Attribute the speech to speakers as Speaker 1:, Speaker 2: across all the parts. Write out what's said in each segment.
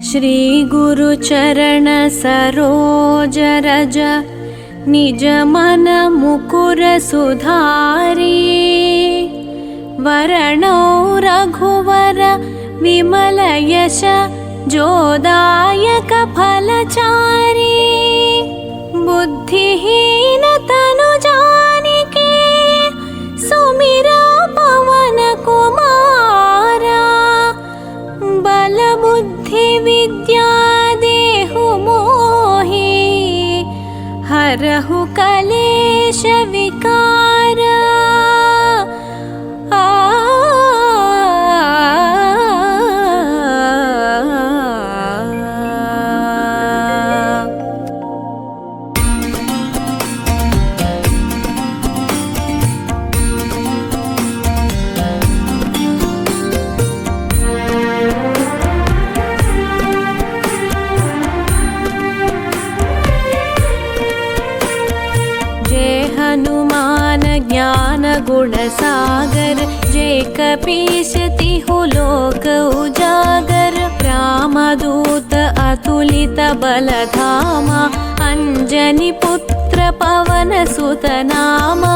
Speaker 1: श्री गुरु चरण सरोज रज निज मन मुकुर सुधारी वरणौ रघुवर विमल यश जोदायक फलचारी बुद्धिहीन तनु जानिके सुमिरा पवन कुमारा बल बुद्धि विद्या देहु मोहि हरहु कलेश विकार ज्ञान गुण सागर जय कपीश तिहु लोक उजागर रामदूत अतुलित बलधामा अंजनी पुत्र पवन सुत नामा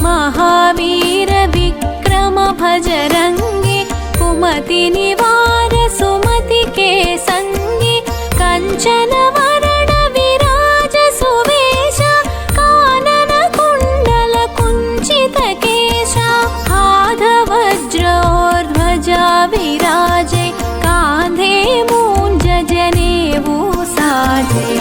Speaker 1: महावीर विक्रम भजरंगी कुमति निवार सुमति के संगी कंचन वरण विराज सुवेश वज्रोर्ध्वजा विराजे कांधे मूंज जनेऊ साजे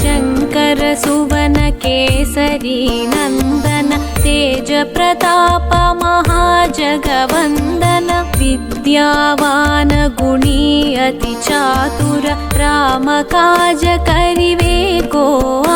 Speaker 1: शंकर सुवन केसरी नंदन तेज प्रताप महाजगवंदन विद्यावान गुणी अति चातुर राम काज करिवे को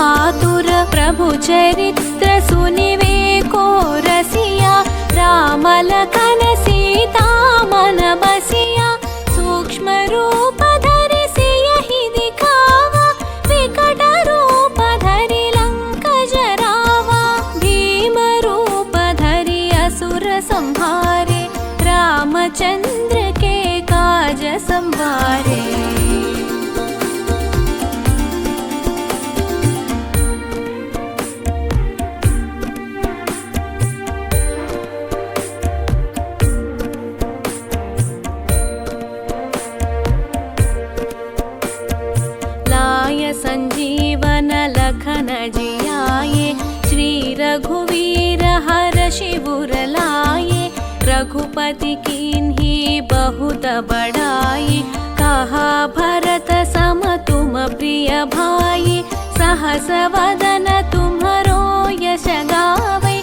Speaker 1: आतुर प्रभु चरित्र सुनिवे को रसिया राम लखन सीता मन बसिया सूक्ष्म रूप धरि सियहि दिखावा विकट रूप धरि लंक जरावा भीम रूप धरि असुर संहारे रामचंद्र के काज संवारे लाय संजीवन लखन जियाये श्री रघुवीर हर्षि उर लाये रघुपति कीन्ही बहुत बड़ाई कहा भरत सम तुम प्रिय भाई सहस वदन तुम्हरो यश गावै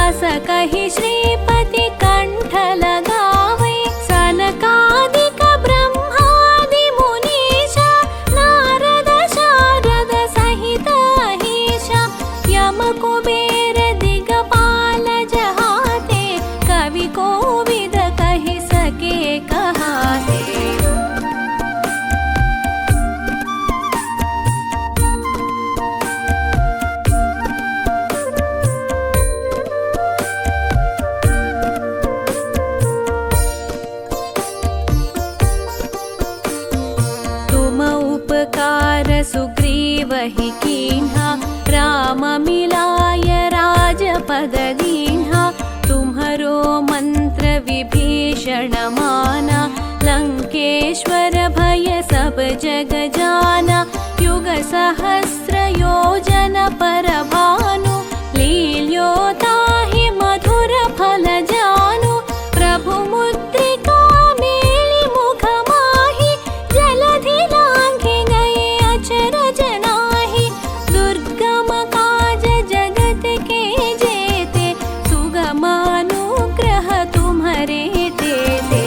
Speaker 1: अस कहि श्रीपति कंठ लगावै सनकादिक ब्रह्मादि मुनीशा नारद शारद सहित अहीशा यम कुबेर दिगपाल जहाते कवि कोविद कहि सके कहाते तुम उपकार सुग्रीव ही कीन्हा राम मिलाय राजपद दीन्हा तुम्हरो मंत्र विभीषण माना लंकेश्वर भय सब जग जाना युग सहस्र योजन पर भानु लील्योताहि मधुर फल जानु प्रभु मुद्रिका मेलि मुख माहि जलधि लांघि गए अचरज नाहि दुर्गम काज जगत के जेते सुगम अनुग्रह तुम्हरे तेते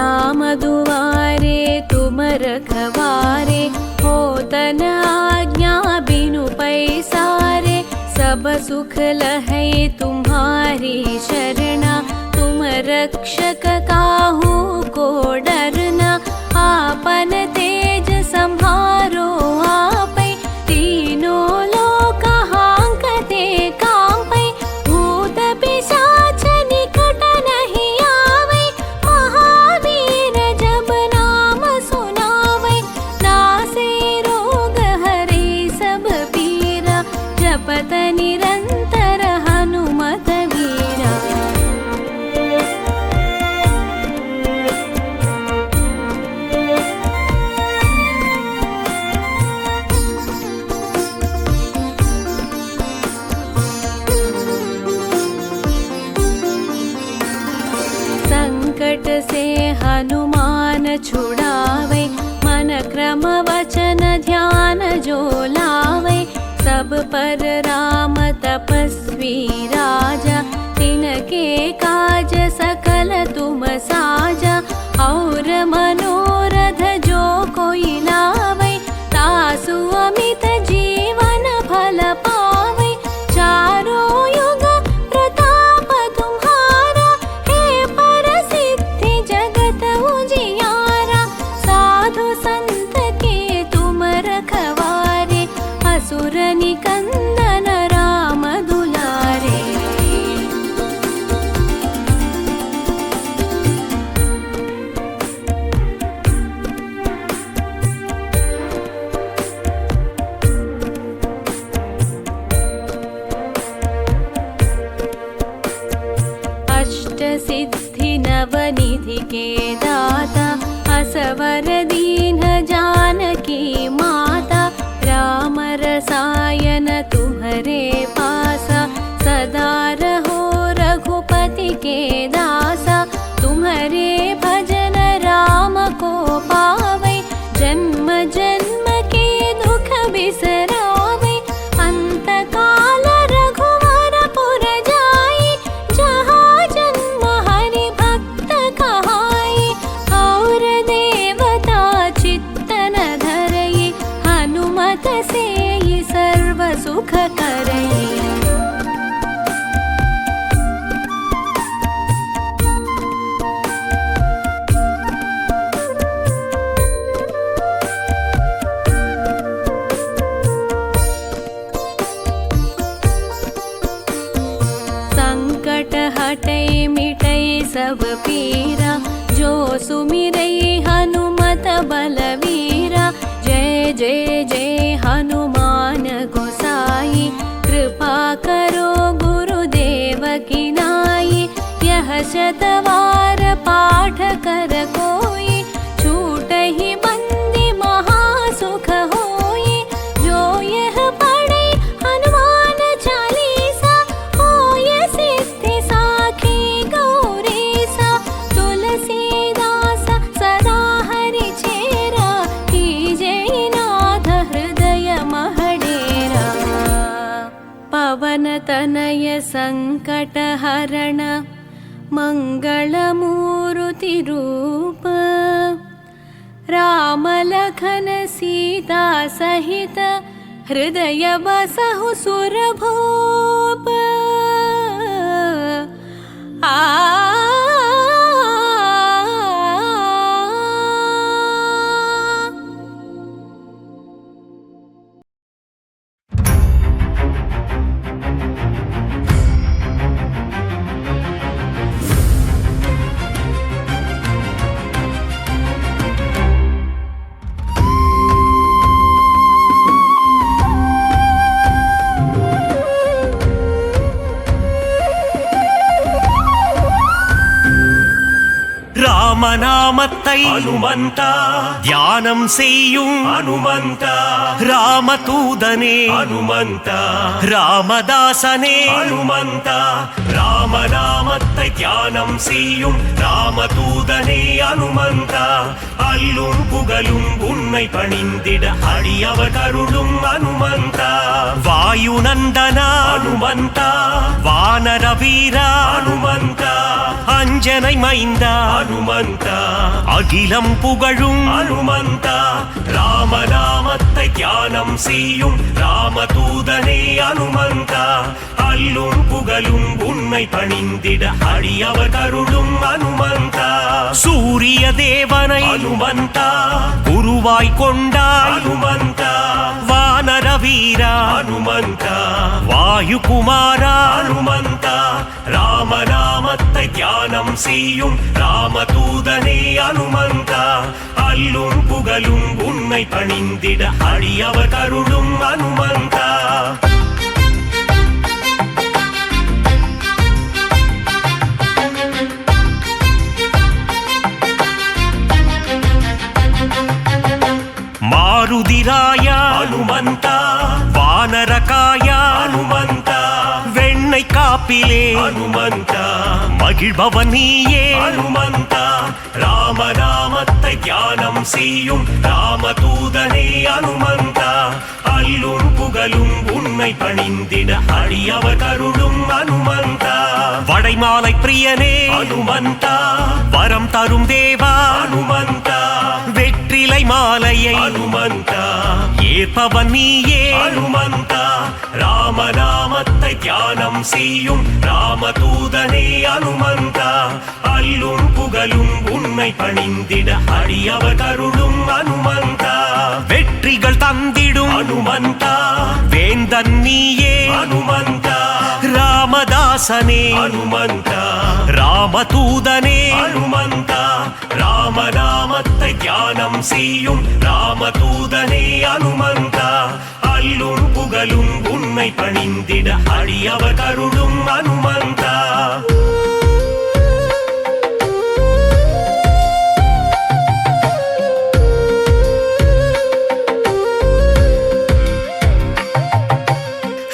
Speaker 1: राम दुआरे तुम रखवारे, होत न आज्ञा बिनु पैसारे। सब सुख लहै तुम्हारी शरणा, तुम रक्षक काहू को डरना। आपन तेज संहारो आपै, तीनों लोक हांकते कांपै। भूत पिशाच निकट नहीं आवै, महावीर जब नाम सुनावै। नासे रोग हरै सब पीरा, जपत निरंतर हनुमत वीरा। संकट से हनुमान छुड़ावे, मन क्रम वचन ध्यान जो लावे। सब पर राम तपस्वी राजा, तिनके काज सकल तुम साजा। और मनोरथ जो कोई लावे, तासु अमित जीवन फल पावे। चारों युग प्रताप तुम्हारा, हे परसिद्धि जगत उजियारा। साधु संत के तुम रखवारे, असुर निकंदन राम दुलारे। अष्ट सिद्धि नवनिधि के दाता, असवर दीन जानकी माता। राम रसायन तुम्हारे पासा, सदा रहो रघुपति के दासा। तुम्हारे भजन राम को पावे, जन्म जन्म के दुख बिसरावे। अंत काल रघुवर पुर जाई, जहाँ जन्म हरि भक्त कहाई। और देवता चित्तन धरई, हनुमत से सर्व सुख करई। संकट हटै मिटै सब पीरा, जो सुमिरै हनुमत बलवीरा। जय जय जय हनुमान गोसाई, कृपा करो गुरुदेव की नाई। यह शतवार पाठ कर कोई, छूटहि बंदी महासुख होई। जो यह पढ़े हनुमान चालीसा, होय सिद्धि साखी गौरीसा। तुलसीदास सदा हरि चेरा, कीजै नाथ हृदय महडेरा। पवन तनय संकट हरण, मंगल मूर्ति रूप। राम लखन सीता सहित, हृदय बसहु सुरभूप।
Speaker 2: ராமநாமத்தை அனுமந்தா தியானம் செய்யும் அனுமந்தா. ராமதூதனே அனுமந்தா, ராமதாசனே அனுமந்தா. ராமநாமத்தை தியானம் செய்யும் ராமதூதனே அனுமந்தா. அல்லும் புகழும் உன்னை பணிந்திட அடியவர் கருளும் அனுமந்தா. வாயு நந்தனா அனுமந்தா, வானர வீரா அனுமந்தா, அஞ்சனை மைந்தா அனுமந்தா. அனுமந்தா அகிலம் புகழும் அனுமந்தா ராமநாமத்தை தியானம் செய்யும் ராமதூதனே அனுமந்தா அல்லும் புகழும் உன்னை பணிந்திட அடியவர் கருளும் அனுமந்தா சூரிய தேவனை அனுமந்தா குருவாய் கொண்டாய் அனுமந்தா வானர வீரா அனுமந்தா வாயு குமாரா அனுமந்தா ராமநாமத்தை தியானம் செய்யும் ராமதூதனே அனுமந்தா அல்லும் புகழும் உன்னை பணிந்திட அடியவர் கருளும் அனுமந்தா மாருதிராய அனுமந்தா வானரகாய அனுமந்தா வெண்ணை காப்பிலே அனுமந்தா மகிழ்பவன் நீயே அனுமந்தா ராமநாமத்தை தியானம் செய்யும் ராமதூதனே அனுமந்தா அல்லும் புகழும் உன்னை பணிந்திட அடியவர் கருளும் அனுமந்தா வடைமாலை பிரியனே அனுமந்தா வரம் தரும் தேவா அனுமந்தா வெற்றிலை மாலையை அனுமந்தா ஏற்பவன் நீயே அனுமந்தா ராமநாமத்தை தியானம் செய்யும் ராமதூதனே அனுமந்தா அல்லும் புகழும் உன்னை பணிந்திட அடியவர் கருளும் அனுமந்தா வெற்றிகள் தந்திடும் அனுமந்தா வேந்தன் நீயே அனுமந்தா ராமதாசனே அனுமந்தா ராமதூதனே அனுமந்தா ராமநாமத்தை தியானம் செய்யும் ராமதூதனே அனுமந்தா அல்லும் புகழும் உன்னை பணிந்திட அடியவர் கருளும் அனுமந்தா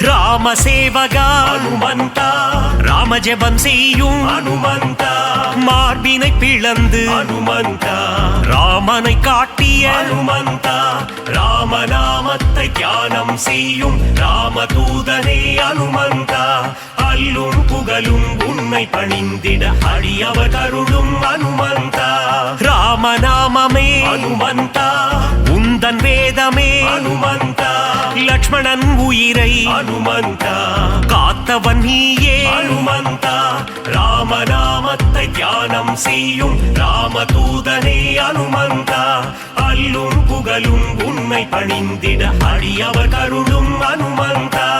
Speaker 2: ராமசேவகா அனுமந்தா ராமஜெபம் செய்யும் அனுமந்தா மார்பினை பிளந்து அனுமந்தா ராமனை காட்டிய அனுமந்தா ராமநாமத்தை தியானம் செய்யும் ராமதூதனே அனுமந்தா அல்லும் புகழும் உன்னை பணிந்திட அடியவர் கருளும் அனுமந்தா ராமநாமமே அனுமந்தா உந்தன் வேதமே அனுமந்தா லக்ஷ்மணன் உயிரை அனுமந்தா காத்தவன் நீயே அனுமந்தா ராமநாமத்தை தியானம் செய்யும் ராமதூதனே அனுமந்தா அல்லும் புகழும் உன்னை பணிந்திட அடியவர் கருளும் அனுமந்தா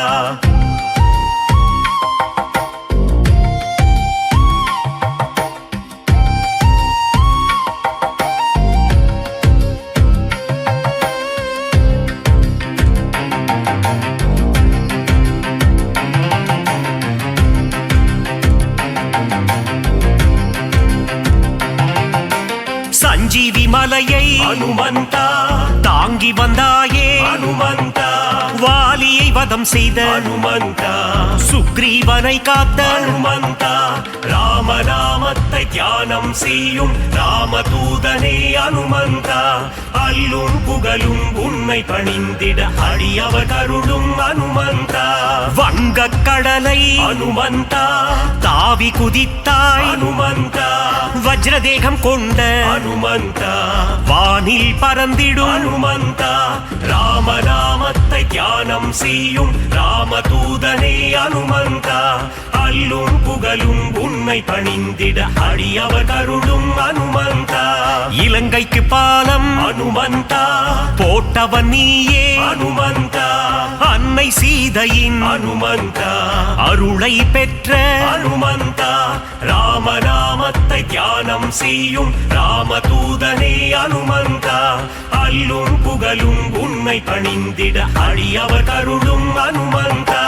Speaker 2: சஞ்சீவி மலையை அனுமந்தா தாங்கி வந்தாயே அனுமந்தா வாலியை வதம் செய்த அனுமந்தா சுக்ரீவனை காத்த அனுமந்தா ராமநாமத்தை தியானம் செய்யும் ராமதூதனே அனுமந்தா அல்லும் புகழும் உன்னை பணிந்திட அடியவர் கருளும் அனுமந்தா வங்கக் கடலை அனுமந்தா தாவி குதித்தாய் அனுமந்தா வஜ்ரதேகம் கொண்ட அனுமந்தா வானில் பறந்திடும் அனுமந்தா ராமநாமத்தை தியானம் செய்யும் ராமதூதனே அனுமந்தா அல்லும் புகழும் உன்னை பணிந்திட அடியவர் கருளும் அனுமந்தா இலங்கைக்கு பாலம் அனுமந்தா போட்டவன் நீயே அனுமந்தா அன்னை சீதையின் அனுமந்தா அருளை பெற்ற அனுமந்தா ராமநாமத்தை தியானம் செய்யும் ராமதூதனே அனுமந்தா அல்லும் புகழும் உன்னை பணிந்திட அடியவர் கருளும் அனுமந்தா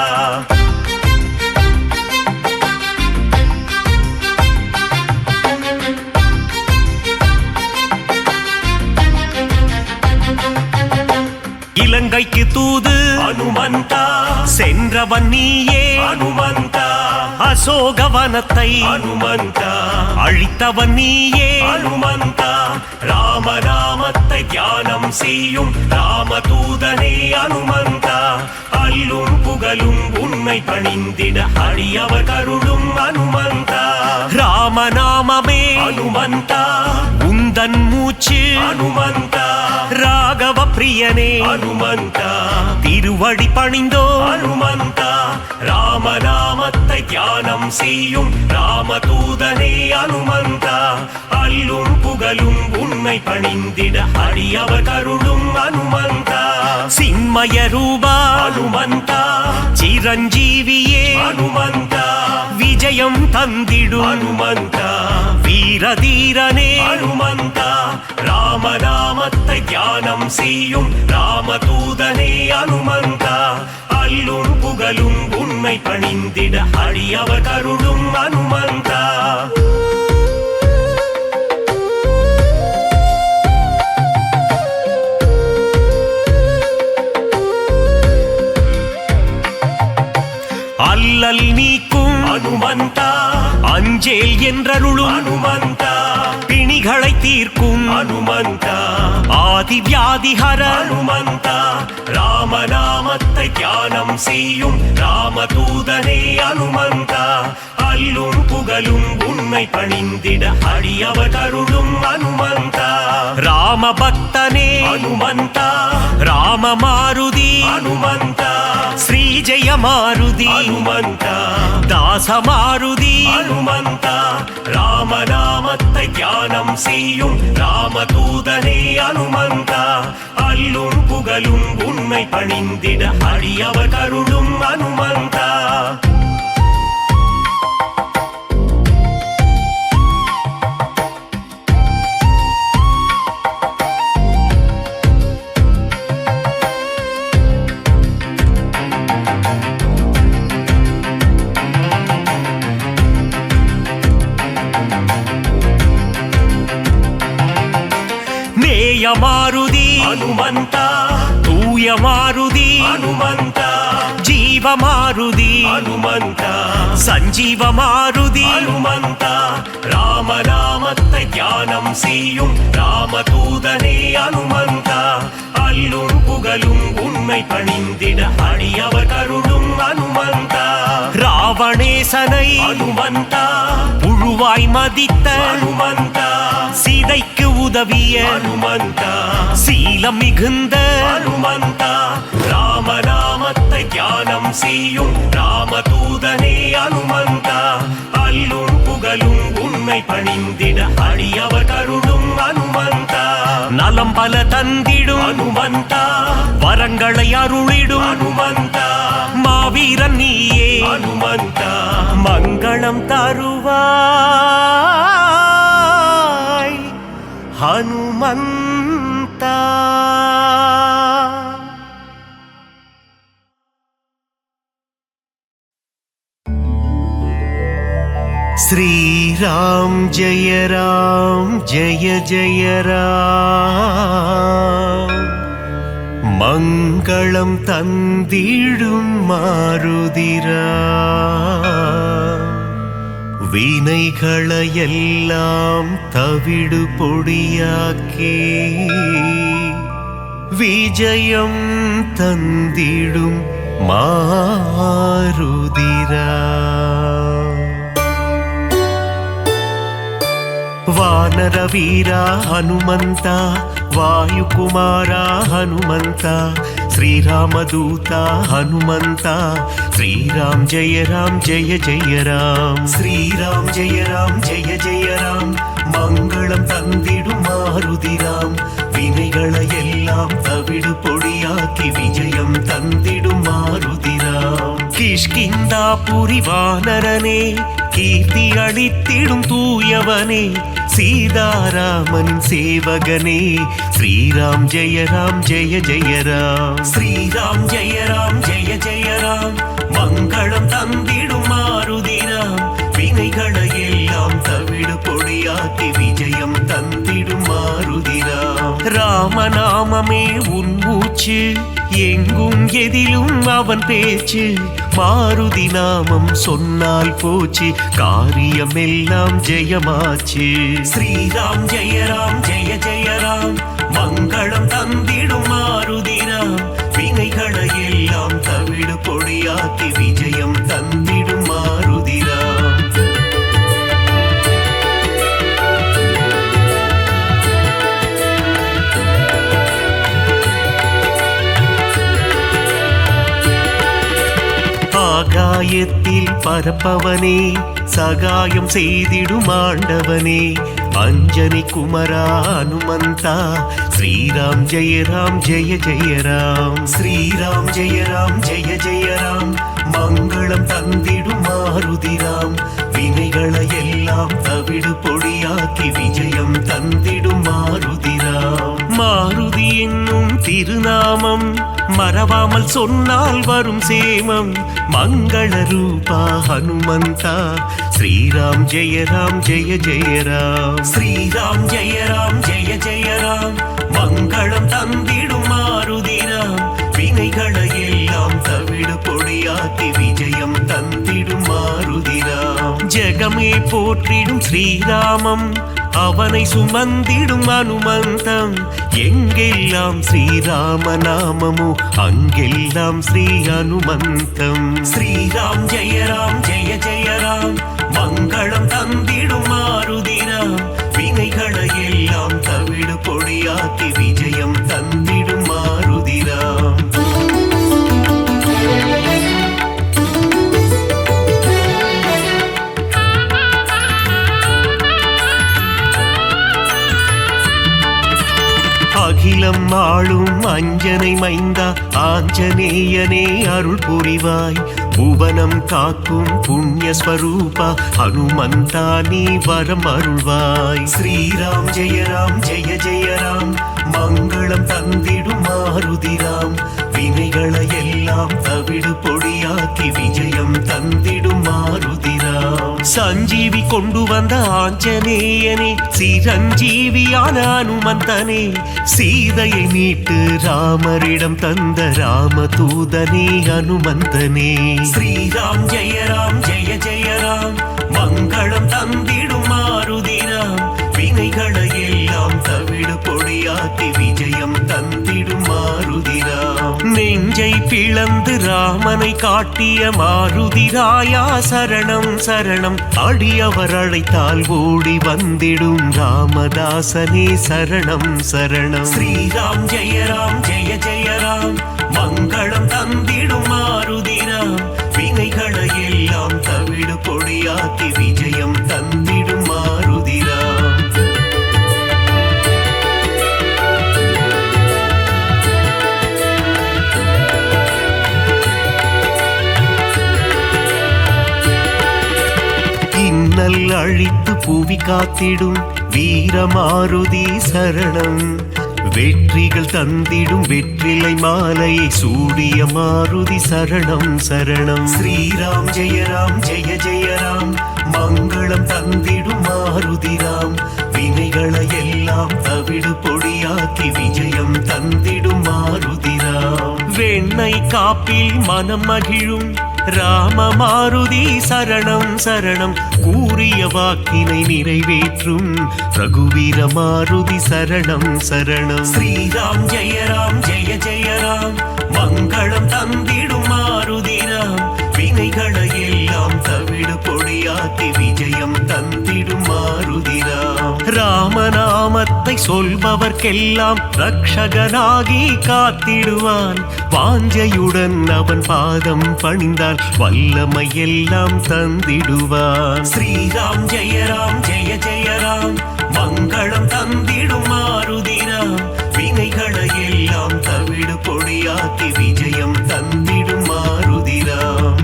Speaker 2: இலங்கைக்கு தூது அனுமந்தா சென்றவன் நீயே அனுமந்தா அசோகவனத்தை அனுமந்தா அழித்தவன் நீயே அனுமந்தா ராமநாமத்தை தியானம் செய்யும் ராமதூதனே அனுமந்தா அல்லும் புகழும் உன்னை பணிந்திட அடியவர் கருளும் அனுமந்தா ராமநாமமே அனுமந்தா உந்தன் மூச்சு அனுமந்தா ராகவ பிரியனே அனுமந்தா திருவடி பணிந்தோ அனுமந்தா ராமநாமத்தை தியானம் செய்யும் ராமதூதனே அனுமந்தா அல்லும் புகழும் உன்னை பணிந்திட அடியவர் கருளும் அனுமந்தா சின்மய ரூபா அனுமந்தா சிரஞ்சீவியே அனுமந்தா விஜயம் தந்திடும் அனுமந்தா வீரதீரனே அனுமந்தா ராமநாமத்தை தியானம் செய்யும் ராமதூதனே அனுமந்தா அல்லும் புகழும் உன்னை பணிந்திட அடியவர் கருளும் அனுமந்தா அல்லல் நீக்கும் அனுமந்தா அஞ்சேல் என்றருளும் அனுமந்தா பிணிகளை தீர்க்கும் அனுமந்தா ஆதி வியாதிஹர அனுமந்தா ராமநாமத்தை தியானம் செய்யும் ராமதூதனே அனுமந்தா அல்லும் புகழும் உன்னை பணிந்திட அடியவர் கருளும் அனுமந்தா ராம பக்தனே அனுமந்தா ராம மாருதி அனுமந்தா ஸ்ரீ ஜெய மாருதி அனுமந்தா தாச மாருதி அனுமந்தா ராமநாமத்தை தியானம் செய்யும் ராமதூதனே அனுமந்தா அல்லும் புகழும் உன்னை பணிந்திட அடியவர் கருளும் அனுமந்தா மாருதி அனுமந்தா தூய மாருதி அனுமந்தா ஜீவ மாருதி அனுமந்தா சஞ்சீவ மாருதி அனுமந்தா ராமநாமத்தை தியானம் செய்யும் ராமதூதனே அனுமந்தா அல்லும் புகழும் உன்னை பணிந்திட அடியவர் கருளும் அனுமந்தா ராவணேசனை அனுமந்தா புழுவாய் மதித்த அனுமந்தா சீதைக்கு உதவிய அனுமந்தா சீலம் மிகுந்த அனுமந்தா ராமநாமத்தை தியானம் செய்யும் ராமதூதனே அனுமந்தா அல்லும் புகழும் உன்னை பணிந்திட அடியவர் கருளும் அனுமந்தா நலம் பல தந்திடும் அனுமந்தா வரங்களை அருளிடும் அனுமந்தா மாவீரன் நீயே அனுமந்தா மங்களம் தருவாய் ஹனுமந்தா श्रीराम जय जय राम मङ्गलं तन्दिडुं मारुदिरा வினைகளையெல்லாம் தவிடு பொடியாக்கி விஜயம் தந்திடும் மாருதிரா வானர வீரா ஹனுமந்தா வாயுகுமாரா ஹனுமந்தா श्रीरामदूता हनुमन्ता श्रीराम जय जय राम श्रीराम जय जय राम मङ्गलं तन्दिडुं मारुदिराम विनैगளையெல்லாம் தவிடு பொடியாக்கி விஜயம் தந்திடும் மாருதிராம் கிஷ்கிந்தாபுரி வானரனே கீர்த்தி அளித்திடும் தூயவனே சீதாராமன் சேவகனே ஸ்ரீராம் ஜெய ஜய ராம் ஸ்ரீராம் ஜெய ஜய ராம் மங்களம் தந்திடும் மாருதிராம் வினைகளையெல்லாம் தவிடு பொடியாக்கி விஜயம் தந்திடும் மாருதிராம் ராமநாமமே உன் மூச்சு, எங்கும் எதிலும் அவன் பேச்சு. மாருதி நாமம் சொன்னால் போச்சு, காரியமெல்லாம் ஜெயமாச்சு. ஸ்ரீராம் ஜெய ராம் ஜெய ஜெய ராம், மங்களம் தந்திடும் மாருதிராம். வினைகளை எல்லாம் தவிடு பொடியாக்கி விஜயம் தந்திடும் மாருதிராம். ஆகாயத்தில் பரப்பவனே, சகாயம் செய்திடும் ஆண்டவனே. அஞ்சனி குமரா அனுமந்தா, ஸ்ரீராம் ஜெய ராம் ஜெய ஜெய ராம். ஸ்ரீராம் ஜெய ராம் ஜெய ஜெய ராம், மங்களம் தந்திடும் மாருதிராம். வினைகளை எல்லாம் தவிடு பொடியாக்கி விஜயம் தந்திடும் மாருதிராம். மாருதி என்னும் திருநாமம் மறவாமல் சொன்னால் வரும் சேமம். மங்கள ரூபா ஹனுமந்தா, ஸ்ரீராம் ஜெய ராம் ஜெய ஜெய ராம். ஸ்ரீராம் ஜெய ராம் ஜெய ஜெய ராம், மங்களம் தந்திடும் மாருதிராம். வினைகளை எல்லாம் தவிடு பொடியாக்கி விஜயம் தந்திடும் மாருதிராம். ஜெகமே போற்றிடும் ஸ்ரீராமம், அவனை சுமந்திடும் அனுமந்தம். எங்கெல்லாம் ஸ்ரீராம நாமமோ அங்கெல்லாம் ஸ்ரீ அனுமந்தம். ஸ்ரீராம் ஜெய ராம் ஜெய ஜெய ராம், மங்களம் தந்திடும் மாருதிராம். வினைகளை எல்லாம் தவிடு பொடியாக்கி விஜயம் தந்திடும் மாருதிராம். அகிலம் ஆளும் அஞ்சனை மைந்தா, ஆஞ்சநேயனே அருள் புரிவாய். புவனம் காக்கும் புண்ணியஸ்வரூபா, ஹனுமந்தா நீ வரம் அருள்வாய். ஸ்ரீராம் ஜெய ராம் ஜெய ஜெய ராம், மங்களம் தந்திடும் மாருதிராம். வினைகளை எல்லாம் தவிடு பொடியாக்கி விஜயம் தந்திடும் மாருதிராம். சஞ்சீவி கொண்டு வந்த ஆஞ்சநேயனே, சிரஞ்சீவியான அனுமந்தனே. சீதையை மீட்டு ராமரிடம் தந்த ராமதூதனே அனுமந்தனே. ஸ்ரீராம் ஜெய ராம் ஜெய ஜெய ராம், மங்களம் தந்திடும் மாருதிராம். வினைகளை எல்லாம் தவிடு பொடியாக்கி விஜயம் தந்திடும் மாருதிராம். நெஞ்சை பிளந்து ராமனை காட்டிய மாருதிராயா சரணம் சரணம். அடியவர் அழைத்தால் ஓடி வந்திடும் ராமதாசனே சரணம் சரணம். ஸ்ரீராம் ஜெய ராம் ஜெய ஜெய ராம், மங்களம் தந்திடும் மாருதிராம். வினைகளை எல்லாம் தவிடு பொடியாக்கி விஜயம் தந்திடும் மாருதிராம். இன்னல் அழித்து புவி காத்திடும் வீரமாருதி சரணம். வெற்றிகள் தந்திடும் வெற்றிலை மாலையை சூடிய மாருதி சரணம் சரணம். ஸ்ரீராம் ஜெய ராம் ஜெய ஜெய ராம், மங்களம் தந்திடும் மாருதிராம். வினைகளை எல்லாம் தவிடு பொடியாக்கி விஜயம் தந்திடும் மாருதிராம். வெண்ணை காப்பில் மனம் மகிழும் ராம மாருதி சரணம் சரணம். கூறிய வாக்கினை நிறைவேற்றும் ரகுவீர மாருதி சரணம் சரணம். ஸ்ரீராம் ஜெய ராம் ஜெய ஜெய ராம், மங்களம் தந்திடும் மாருதிராம். வினைகளை எல்லாம் தவிடு பொடியாக்கி விஜயம் தந்திடும் மாருதிராம். ராமநாமத்தை சொல்பவர்க்கெல்லாம் ரக்ஷகனாகி காத்திடுவான். வாஞ்சையுடன் அவன் பாதம் பணிந்தால் வல்லமையெல்லாம் தந்திடுவான். ஸ்ரீராம் ஜெய ராம் ஜெய ஜெய ராம், மங்களம் தந்திடும் மாருதிராம். வினைகளை எல்லாம் தவிடு பொடியாக்கி விஜயம் தந்திடும் மாருதிராம்.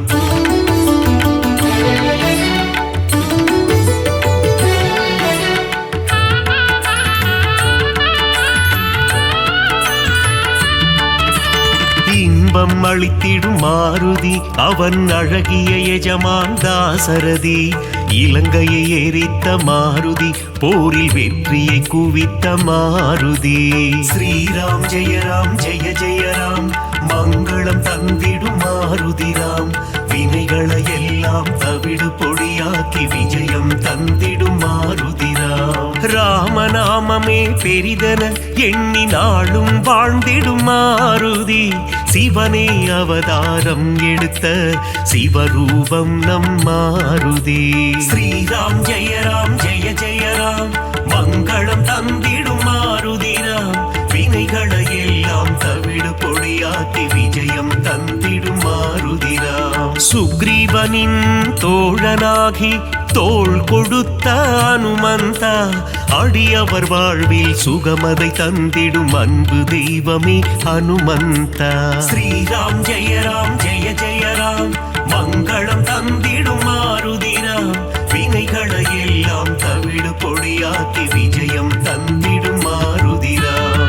Speaker 2: இன்பம் அளித்திடும் மாருதி, அவன் அழகிய எஜமான் தாசரதி. இலங்கையை எரித்த மாருதி, போரில் வெற்றியை குவித்த மாருதி. ஸ்ரீராம் ஜெய ஜெய ராம், மங்களம் தந்திடும் மாருதி ராம். வினைகளை எல்லாம் தவிடு பொடியாக்கி விஜயம் தந்திடும் மாருதி ராம். ராமநாமமே பெரிதென எண்ணி நாளும் வாழ்ந்திடும் மாருதி. சிவனே அவதாரம் எடுத்த சிவரூபம் நம் மாருதி. ஸ்ரீராம் ஜெய ஜெய ராம், மங்களம் தந்திடும் மாருதி ராம். வினைகளை எல்லாம் தவிடு பொடியாக்கி விஜயம் தந்திடும் மாருதி ராம். சுக்ரீவனின் தோழனாகி தோள் கொடுத்த அனுமந்தா, அடியவர் வாழ்வில் சுகமதை தந்திடும் அன்பு தெய்வமே ஹனுமந்தா. ஸ்ரீராம் ஜெய ஜெய ராம், மங்களம் தந்திடும் மாருதி ராம். வினைகளை எல்லாம் தவிடு பொடியாக்கி விஜயம் தந்திடும் மாருதி ராம்.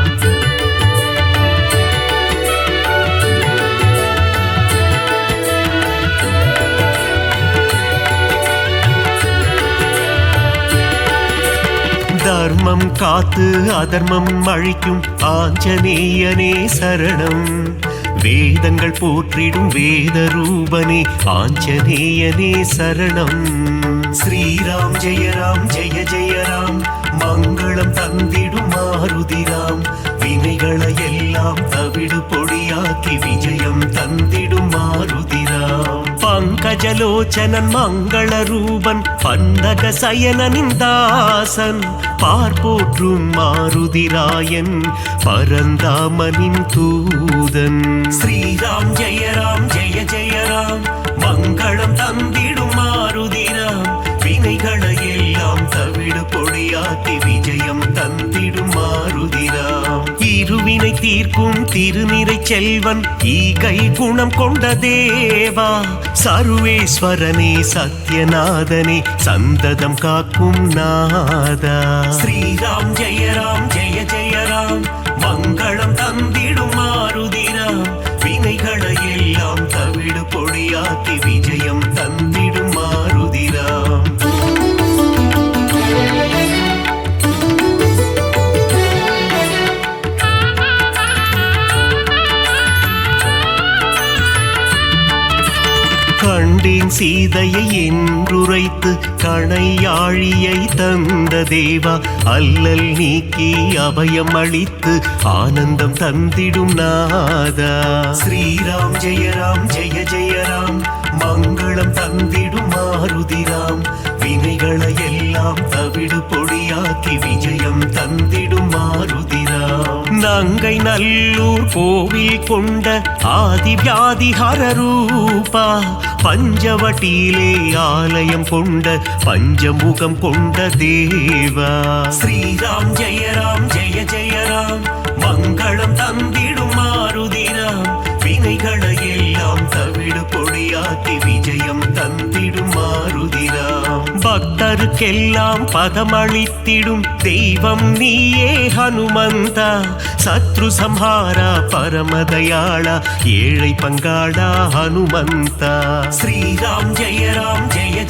Speaker 2: தர்மம் காத்து அதர்மம் அழிக்கும் ஆஞ்சநேயனே சரணம். வேதங்கள் போற்றிடும் வேத ரூபனே ஆஞ்சநேயனே சரணம். ஸ்ரீராம் ஜெய ஜெய ராம், மங்களம் தந்திடும் மாருதி ராம். வினைகளை எல்லாம் தவிடு பொடியாக்கி விஜயம் தந்திடும் மாருதி ராம். பங்கஜலோச்சனன் மங்கள ரூபன் பந்தக சயனனின் தாசன், பார்ப்போற்றும் மாருதிராயன் பரந்தாமனின் தூதன். ஸ்ரீராம் ஜெய ஜெய ராம், மங்களம் தந்திடும் மாருதி ராம். வினைகளை எல்லாம் தவிடு பொடியாக்கி விஜயம் தந்திடும் மாருதி ராம். இருவினை தீர்க்கும் திருநிறை செல்வன் ஈகை குணம் கொண்ட தேவா. சர்வேஸ்வரனே சத்யநாதனே சந்ததம் காக்கும் நாதா. ஸ்ரீராம் ஜெய ஜெய ராம், மங்களம் தந்திடும் மாருதி ராம். வினைகளை எல்லாம் தவிடு பொடியாக்கி விஜயம் தந்திடும் மாருதி ராம். கண்டேன் சீதையை என்றுரைத்து கணையாழியை தந்த தேவா. அல்லல் நீக்கி அபயம் அளித்து ஆனந்தம் தந்திடும் நாதா. ஸ்ரீராம் ஜெய ஜெய ராம், மங்களம் தந்திடும் மாருதி ராம். வினைகளை எல்லாம் தவிடு பொடியாக்கி விஜயம் தந்திடும் மாருதி ராம். நங்கை நல்லூர் கோவில் கொண்ட ஆதி வியாதிஹர ரூபா. பஞ்சவட்டியிலே ஆலயம் கொண்ட பஞ்சமுகம் கொண்ட தேவா. ஸ்ரீராம் ஜெய ஜெய ராம், மங்களம் தந்திடும் மாருதி ராம். வினைகளை எல்லாம் தவிடு பொடியாக்கி விஜயம் தந்திடும் மாருதி ராம். பக்தருக்கெல்லாம் பதமளித்திடும் தெய்வம் நீயே ஹனுமந்தா. சத்ரு சம்ஹாரா பரமதயாளா, ஏழை பங்காளா ஹனுமந்தா. ஸ்ரீராம் ஜெய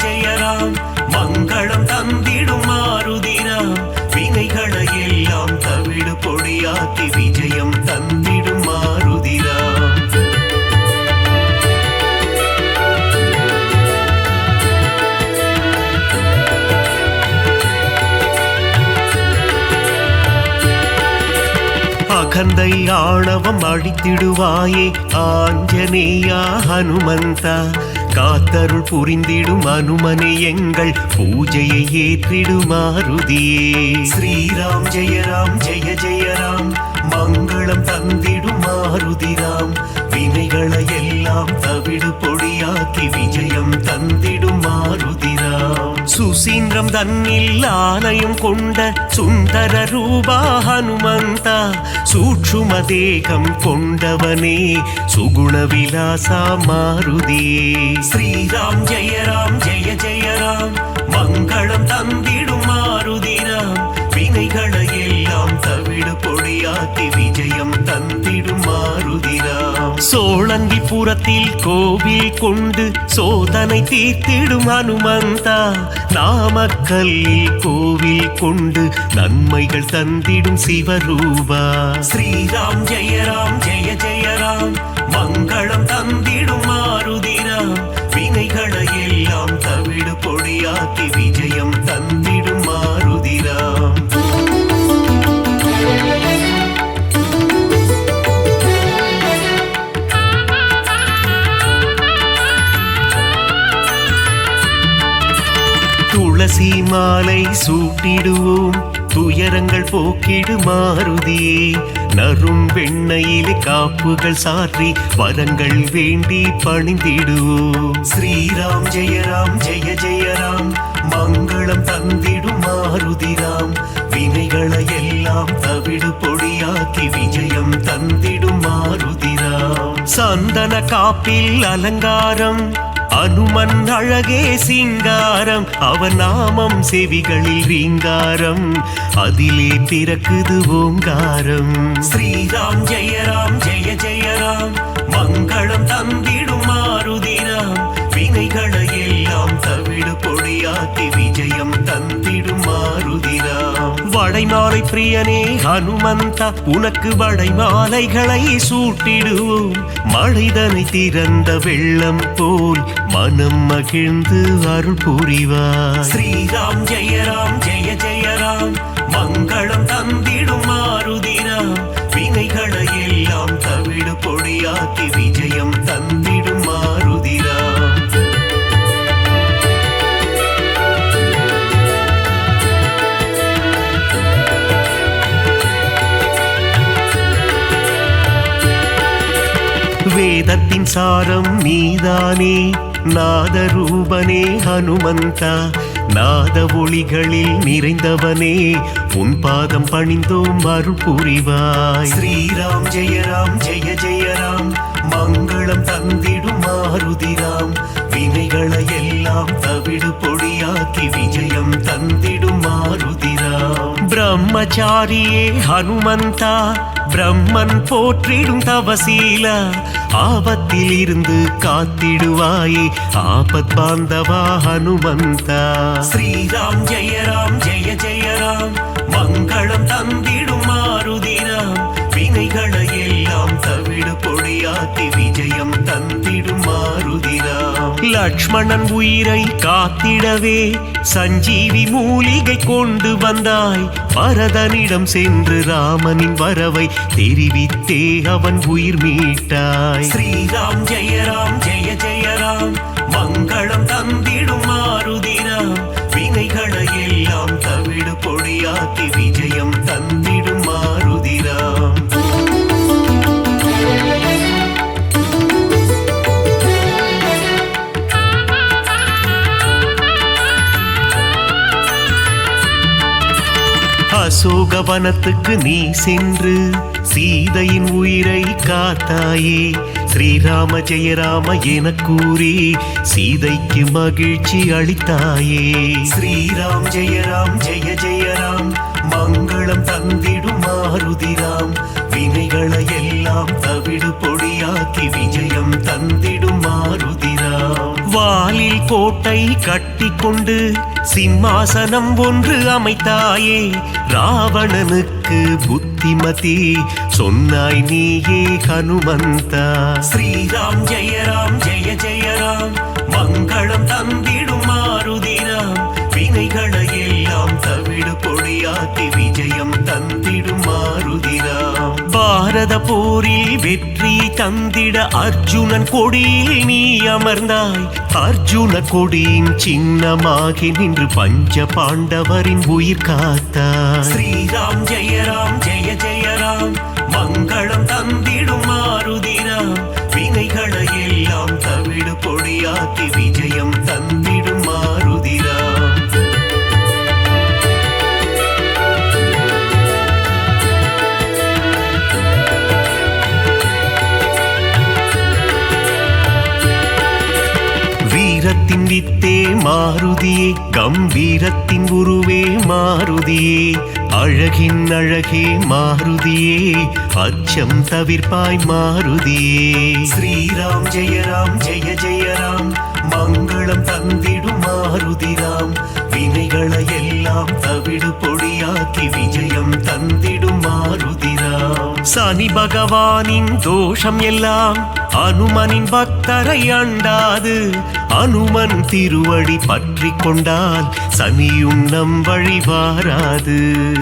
Speaker 2: ஜெய ராம், மங்களம் தந்திடும் மாருதி ராம். வினைகளை எல்லாம் தவிடு பொடியாக்கி விஜயம் தந்திடும் மாருதி ராம். அகந்தை ஆணவம் அழித்திடுவாயே ஆஞ்சநேயா ஹனுமந்தா. காத்தருள் புரிந்திடும் அனுமனே எங்கள் பூஜையை ஏற்றிடும் மாருதியே. ஸ்ரீராம் ஜெய ஜெய ராம், மங்களம் தந்திடும் மாருதி ராம். வினைகளை எல்லாம் தவிடு பொடியாக்கி விஜயம் தந்திடும் மாருதி ராம். சுசீந்திரம் தன்னில் ஆலயம் கொண்ட சுந்தர ரூபா ஹனுமந்தா. சூட்சும தேகம் கொண்டவனே சுகுண விலாசா மாருதியே. ஸ்ரீராம் ஜெய ஜெய ராம், மங்களம் தந்திடும் மாருதி ராம். வினைகளை எல்லாம் தவிடு பொடியாக்கி விஜயம் தந்திடும் மாருதி ராம். சோழங்கி சிவபுரத்தில் கோவில் கொண்டு சோதனை தீர்த்திடும் ஹனுமந்தா, நாமக்கல்லில் கோவில் கொண்டு நன்மைகள் தந்திடும் சிவரூபா. ஸ்ரீராம் ஜெய ராம் ஜெய ஜெய ராம், மங்களம் தந்திடும் மாருதிராம், வினைகளை எல்லாம் தவிடு பொடியாக்கி விஜயம் தந்திடும் மாருதிராம். துளசி மாலை சூட்டிடுவோம், துயரங்கள் போக்கிடு மாருதியே, நரும் வெண்ணையிலே காப்புகள் சாற்றி வரங்கள் வேண்டி பணிந்திடுவோம். ஸ்ரீராம் ஜெய ராம் ஜெய ஜெய ராம், மங்களம் தந்திடும் மாருதிராம், வினைகளை எல்லாம் தவிடு பொடியாக்கி விஜயம் தந்திடும் மாருதிராம். சந்தன காப்பில் அலங்காரம், அனுமன் அழகே சிங்காரம், அவன் நாமம் செவிகளில் ரீங்காரம், அதிலே பிறக்குது ஓங்காரம். ஸ்ரீராம் ஜெய ராம் ஜெய ஜெய ராம், மங்களம் தந்திடும் மாருதிராம், வினைகளை எல்லாம் தவிடு பொடியாக்கி விஜயம் தந்திடும் மாருதிராம். வடைமாலை பிரியனே ஹனுமந்தா, உனக்கு வடைமாலைகளை சூட்டிடுவோம், மழைதனை திறந்த வெள்ளம் போல் மனம் மகிழ்ந்து அருள் புரிவார். ஸ்ரீராம் ஜெய ராம் ஜெய ஜெய ராம், மங்களம் தந்திடும் மாருதிராம், வினைகளை எல்லாம் தவிடு பொடியாக்கி விஜயம் தந்திடும் மாருதிராம். வேதத்தின் சாரம் நீதானே, நாதரூபனே ஹனுமந்தா, நாத ஒளிகளில் நிறைந்தவனே, உன் பாதம் பணிந்தோம் அருள் புரிவாய். ஸ்ரீராம் ஜெய ராம் ஜெய ஜெய ராம், மங்களம் தந்திடும் மாருதிராம், வினைகளை எல்லாம் தவிடு பொடியாக்கி விஜயம் தந்திடும் மாருதிராம். பிரம்மச்சாரியே ஹனுமந்தா, பிரம்மன் போற்றிடும் தவசீலா, ஆபத்தில் இருந்து காத்திடுவாயே ஆபத் பாந்தவா ஹனுமந்தா. ஸ்ரீராம் ஜெய ராம் ஜெய ஜெய ராம், மங்களம் தந்திடும் மாருதிராம், வினைகளை எல்லாம் தவிடு பொடியாக்கி விஜயம் தந்திடும் மாருதிராம். லக்ஷ்மணன் உயிரை காத்திடவே சஞ்சீவி மூலிகை கொண்டு வந்தாய், பரதனிடம் சென்று ராமனின் வரவை தெரிவித்தே அவன் உயிர் மீட்டாய். ஸ்ரீராம் ஜெய ராம் ஜெய ஜெய ராம், மங்களம் தந்திடும் மாருதிராம், வினைகளை எல்லாம் தவிடு பொடியாக்கி விஜயம் தந்திடும் மாருதிராம். அசோகவனத்துக்கு நீ சென்று சீதையின் உயிரை காத்தாயே, ஸ்ரீராம ஜெய ராம என கூறி சீதைக்கு மகிழ்ச்சி அளித்தாயே. ஸ்ரீராம் ஜெய ராம் ஜெய ஜெய ராம், மங்களம் தந்திடும் மாருதிராம், வினைகளை எல்லாம் தவிடு பொடியாக்கி விஜயம் தந்திடும் மாருதிராம். வாலில் கோட்டை கட்டி கொண்டு சிம்மாசனம் ஒன்று அமைத்தாயே, ராவணனுக்கு புத்திமதி சொன்னாய் நீயே ஹனுமந்தா. ஸ்ரீராம் ஜெய ராம் ஜெய ஜெய ராம், மங்களம் தந்திடும் மாருதிராம், வினைகளை எல்லாம் தவிடு பொடியாக்கி விஜயம் தந்திடும் மாருதிராம். பாரத போரில் வெற்றி தந்திட அர்ஜுனன் கொடியில் நீ அமர்ந்தாய், அர்ஜுன கொடியின் சின்னமாகி நின்று பஞ்ச பாண்டவரின் உயிர் காத்தாய். ஸ்ரீராம் ஜெய ராம் ஜெய ஜெய ராம், மங்களம் தந்திடும் மாருதிராம், வினைகளை எல்லாம் தவிடு பொடியாக்கி விஜயம் தந்திடும் மாருதிராம். வீரத்தின் வித்தே மாருதியே, கம்பீரத்தின் உருவே மாருதியே, அழகின் அழகே மாருதியே அச்சம் தவிர்ப்பாய் மாருதியே. ஸ்ரீராம் ஜெய ஜெய ராம் மங்களம் தந்திடும் மாருதிராம். வினைகளை எல்லாம் தவிடு பொடியாக்கி விஜயம் தந்திடும் மாருதிராம். சனி பகவானின் தோஷம் எல்லாம் அனுமனின் பக்தரை அண்டாது. அனுமன் திருவடி பற்றி கொண்டால் சனியும் நம் வழி வாராது.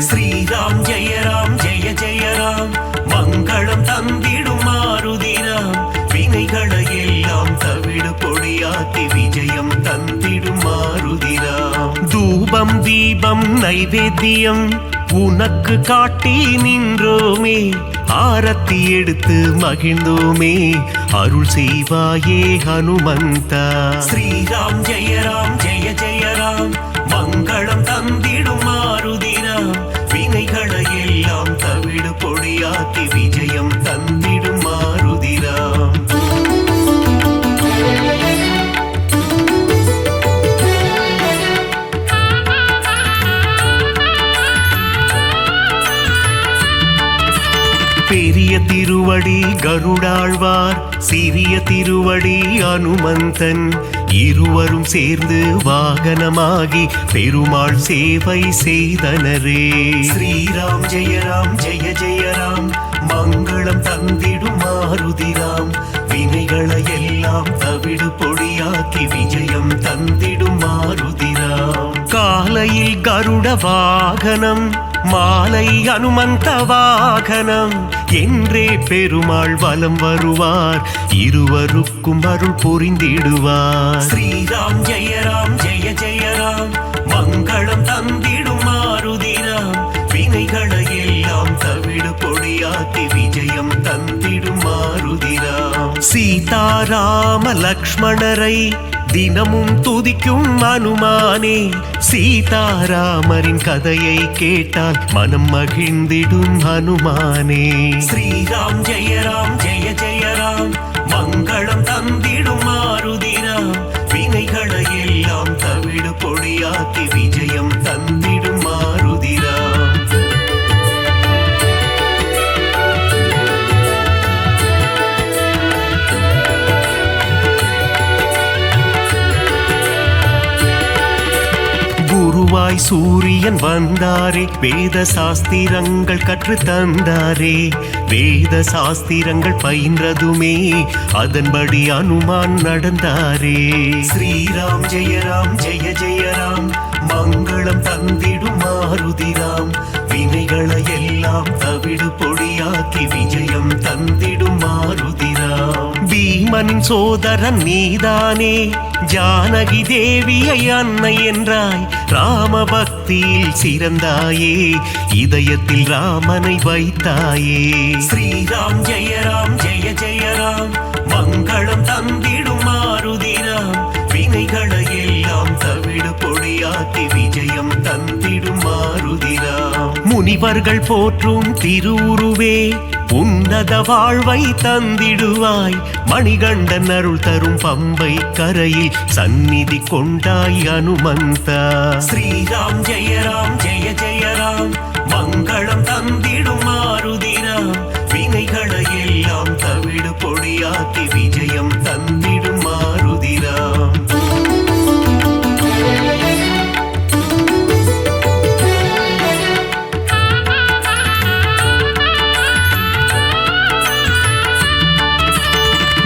Speaker 2: ஸ்ரீராம் ஜெய ஜெய ராம் மங்களம் தந்திடும் மாருதிராம். வினைகளை எல்லாம் தவிடு பொடியாக்கி விஜயம் தந்திடும் மாருதிராம். தூபம் தீபம் நைவேத்தியம் உனக்கு காட்டி நின்றோமே. ஆரத்தி எடுத்து மகிழ்ந்தோமே அருள் செய்வாயே ஹனுமந்தா. ஸ்ரீராம் ஜெய ஜெய ராம் மங்களம் தந்திடும் மாருதிராம். வினைகளை எல்லாம் தவிடு பொடியாக்கி விஜயம் தந்திடும் மாருதிராம். பெரிய திருவடி கருடாழ்வார் சிறிய திருவடி அனுமந்தன். இருவரும் சேர்ந்து வாகனமாகி பெருமாள் சேவை செய்தனரே. ஸ்ரீராம் ஜெய ஜெய ராம் மங்களம் தந்திடும் மாருதிராம். வினைகளை எல்லாம் தவிடு பொடியாக்கி விஜயம் தந்திடும் மாருதிராம். காலையில் கருட வாகனம் மாலை அனுமந்த வாகனம் என்றே பெருமாள் வலம் வருவார். இருவருக்கும் அருள் புரிந்திடுவார். ஸ்ரீராம் ஜெய ஜெய ராம் மங்களம் தந்திடும் மாருதிராம். வினைகளை எல்லாம் தவிடு பொடியாக்கி விஜயம் தந்திடும் மாருதிராம். சீதாராம லக்ஷ்மணரை தினமும் துதிக்கும் அனுமானே. சீதாராமரின் கதையை கேட்டால் மனம் மகிழ்ந்திடும் ஹனுமானே. ஸ்ரீராம் ஜெய ஜெய ராம் மங்களம் தந்திடும் மாருதிராம். வினைகளை எல்லாம் தவிடு பொடியாக்கி விஜயம் தந்திடும் மாருதிராம். குருவாய் சூரியன் வந்தாரே. வேத சாஸ்திரங்கள் கற்று தந்தாரே. வேத சாஸ்திரங்கள் பயின்றதுமே அதன்படி அனுமான் நடந்தாரே. ஸ்ரீராம் ஜெய ஜெய ராம் மங்களம் தந்திடும் மாருதிராம். வினைகளை எல்லாம் தவிடு பொடியாக்கி விஜயம் தந்திடும் மாருதிராம். பீமனின் சோதரன் நீதானே. ஜானகி தேவியை அன்னை என்றாய். ராம பக்தியில் சிறந்தாயே. இதயத்தில் ராமனை வைத்தாயே. ஸ்ரீராம் ஜெய ஜெய ராம் மங்களம் தந்திடும் மாருதிராம். வினைகளை எல்லாம் தவிடு பொடியாக்கி விஜயம் தந்திடும் மாருதிராம். முனிவர்கள் போற்றும் திருவுருவே உன்னத வாழ்வை தந்திடுவாய். மணிகண்டன் அருள் தரும் பம்பை கரையில் சந்நிதி கொண்டாய் அனுமந்தா. ஸ்ரீராம் ஜெய ஜெய ராம் மங்களம் தந்திடும் மாருதிராம். வினைகளை எல்லாம் தவிடு பொடியாக்கி விஜயம் தந்திடும் மாருதிராம்.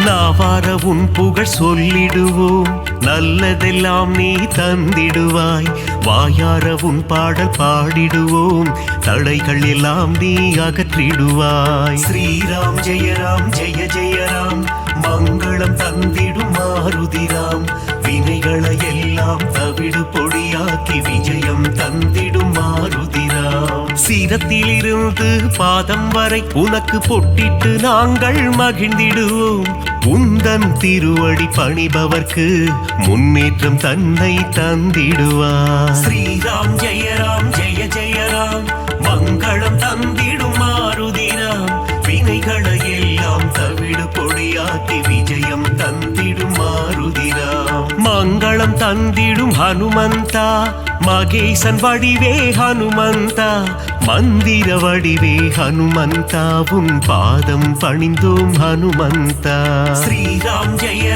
Speaker 2: நாவார உன் புகழ் சொல்லிடுவோம். நல்லதெல்லாம் நீ தந்திடுவாய். வாயார உன் பாடல் பாடிடுவோம். தடைகள் எல்லாம் நீ அகற்றிடுவாய். ஸ்ரீராம் ஜெய ஜெய ராம் மங்களம் தந்திடும் மாருதிராம். வினைகளை எல்லாம் தவிடு பொடியாக்கி விஜயம் தந்திடும் மாருதிராம். சிரத்திலிருந்து பாதம் வரை உனக்கு பொட்டிட்டு நாங்கள் மகிழ்ந்திடுவோம். உந்தன் திருவடி பணிபவர்க்கு முன்னேற்றம் தன்னை தந்திடுவார். ஸ்ரீராம் ஜெய ஜெய ராம் மங்களம் தந்திடும் மாருதிராம். வினைகளை எல்லாம் தவிடு பொடியாக்கி விஜயம் தந்திடும் மாருதிராம். மங்களம் தந்திடும் ஹனுமந்தா மகேசன் வடிவே ஹனுமந்தா மந்திர வடிவே ஹனுமந்தா உன் பாதம் பணிந்தோம் ஹனுமந்தா. ஸ்ரீராம் ஜெய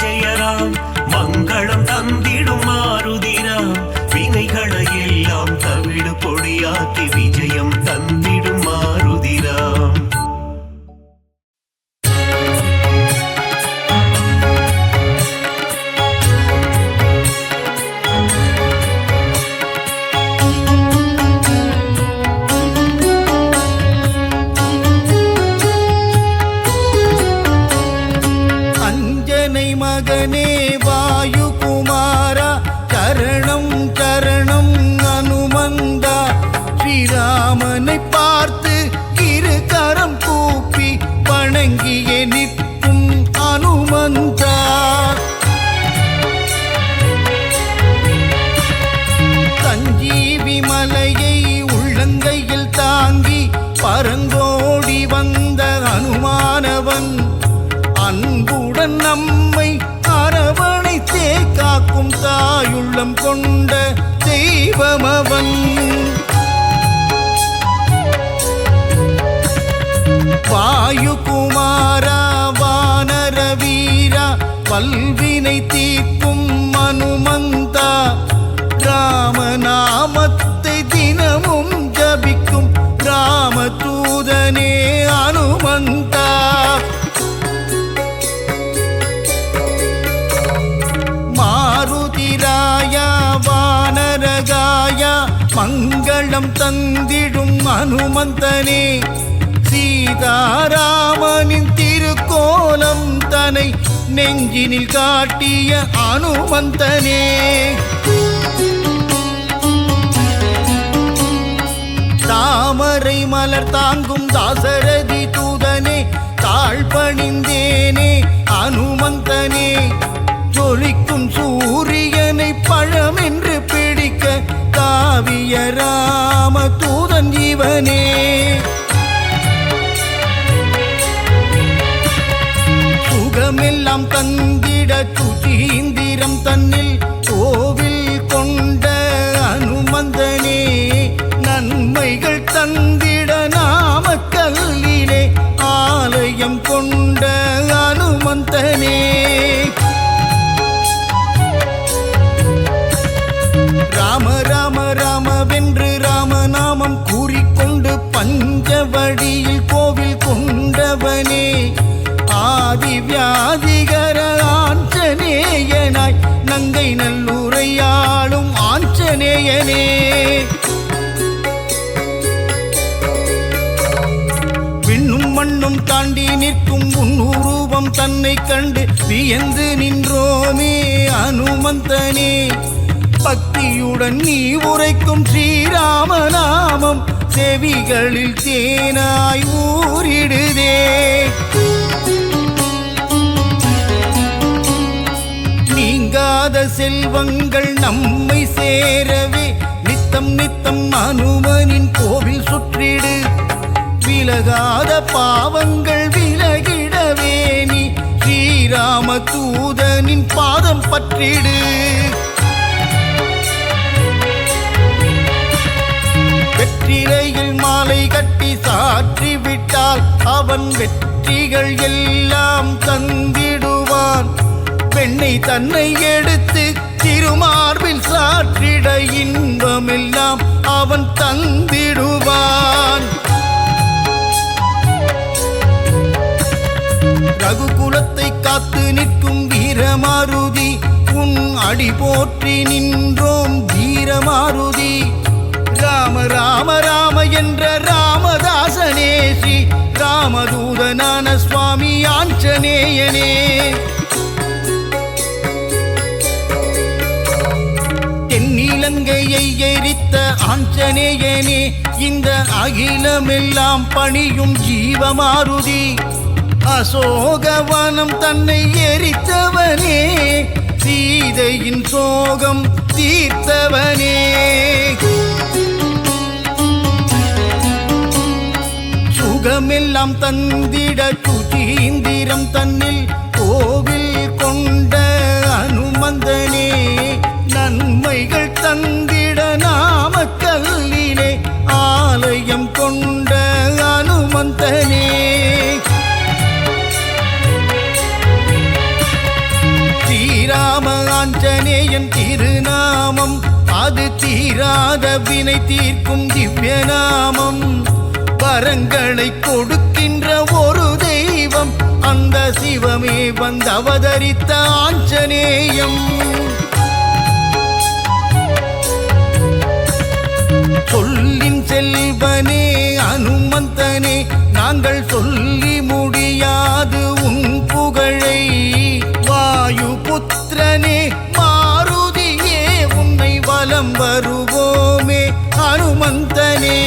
Speaker 2: ஜெய ராம் மங்களம் தந்திடும் மாருதிராம் வினைகளை எல்லாம் தவிடு பொடியாக்கி விஜயம் தந்திடும் மாருதிராம்.
Speaker 3: மகனே வாயுகுமாரா சரணம் சரணம் அனுமந்தா. ஸ்ரீராமனை பார்த்து இரு கரம் கூப்பி வணங்கிய நிற்கும் அனுமந்தா. சஞ்சீவி மலையை உள்ளங்கையில் தாங்கி பரங்கோடி வந்த அனுமானவன் அன்புடன் நம்மை அரவணைத்தே காக்கும் தாயுள்ளம் கொண்ட தெய்வமவன். வாயுகுமாரா வானர வீரா பல்வினை தீர்க்கும் அனுமந்தா. ராமநாமத்தை தினமும் ஜபிக்கும் ராமதூதனே அனுமந்தா. மாருதிராயா வானரகாயா மங்களம் தந்திடும் அனுமந்தனே. சீதாராமனின் திருக்கோலம் தனை நெஞ்சினில் காட்டிய அனுமந்தனே. தாமரை மலர் தாங்கும் தாசரதி தூதனே தாழ்பணிந்தேனே அனுமந்தனே. ஜொலிக்கும் சூரியனை பழம் என்று பிடிக்க காவிய ராம தூதன் இவனே. சுகமெல்லாம் தந்திட சுசீந்திரம் தன்னில் கோவில் கொண்ட அனுமந்தனே. நன்மைகள் தந்திட நாமக்கல்லிலே ஆலயம் கொண்ட அனுமந்தனே. ராம ராம ராமவென்று ராமநாமம் கூறிக்கொண்டு பஞ்சவடியில் கோவில் கொண்டவனே. ஆதி வியாதிகர ஆஞ்சநேயனாய் நங்கை நல்லுரையாளும் ஆஞ்சநேயனே. விண்ணும் மண்ணும் தாண்டி நிற்கும் உன்னுருவம் தன்னை கண்டு வியந்து நின்றோமே அனுமந்தனே. பக்தியுடன் நீ உரைக்கும் ஸ்ரீராமநாமம் செவிகளில் தேனாய் ஊறிடுதே. நீங்காத செல்வங்கள் நம்மை சேரவே நித்தம் நித்தம் அனுமனின் கோவில் சுற்றிடு. விலகாத பாவங்கள் விலகிடவே நீ ஸ்ரீராம தூதனின் பாதம் பற்றிடு. வெற்றிலையில் மாலை கட்டி சாற்றி விட்டால் அவன் வெற்றிகள் எல்லாம் தந்திடுவான். பெண்ணை தன்னை எடுத்து திருமார்பில் சாற்றிட இன்பமெல்லாம் அவன் தந்திடுவான். ரகுகுலத்தை காத்து நிற்கும் வீரமாருதி உன் அடி போற்றி நின்றோம் வீரமாருதி. ராம ராம ராம என்ற ராமதாசனே ஸ்ரீ ராமதூதனான சுவாமி ஆஞ்சநேயனே. தென்னிலங்கையை எரித்த ஆஞ்சநேயனே இந்த அகிலமெல்லாம் பணியும் ஜீவமாருதி. அசோகவனம் தன்னை எரித்தவனே சீதையின் சோகம் தீர்த்தவனே. சுகமெல்லாம் தந்திட சுசீந்திரம் தன்னில் கோவில் கொண்ட அனுமந்தனே. நன்மைகள் தந்திட நாமக்கல்லிலே ஆலயம் கொண்ட அனுமந்தனே. ஸ்ரீராம ஆஞ்சநேயன் திருநாமம் அது தீராத வினை தீர்க்கும் திவ்ய நாமம். வரங்களை கொடுக்கின்ற ஒரு தெய்வம் அந்த சிவமே வந்து அவதரித்த ஆஞ்சநேயம். சொல்லின் செல்வனே அனுமந்தனே, நாங்கள் சொல்லி முடியாது உன் புகழை. வாயு புத்திரனே மாருதியே, உன்னை வலம் வருவோமே அனுமந்தனே.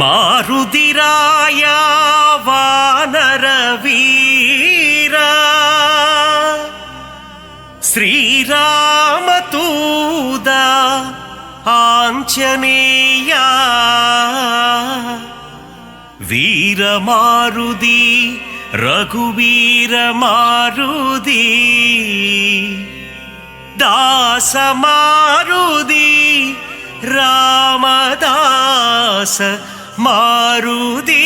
Speaker 2: மாருதிராயா வானர வீரா, ஸ்ரீராமதூதா ஆஞ்சநேயா, வீரமாருதி ரகுவீர மாருதி, தாசமாருதி ராமதாச மாருதி.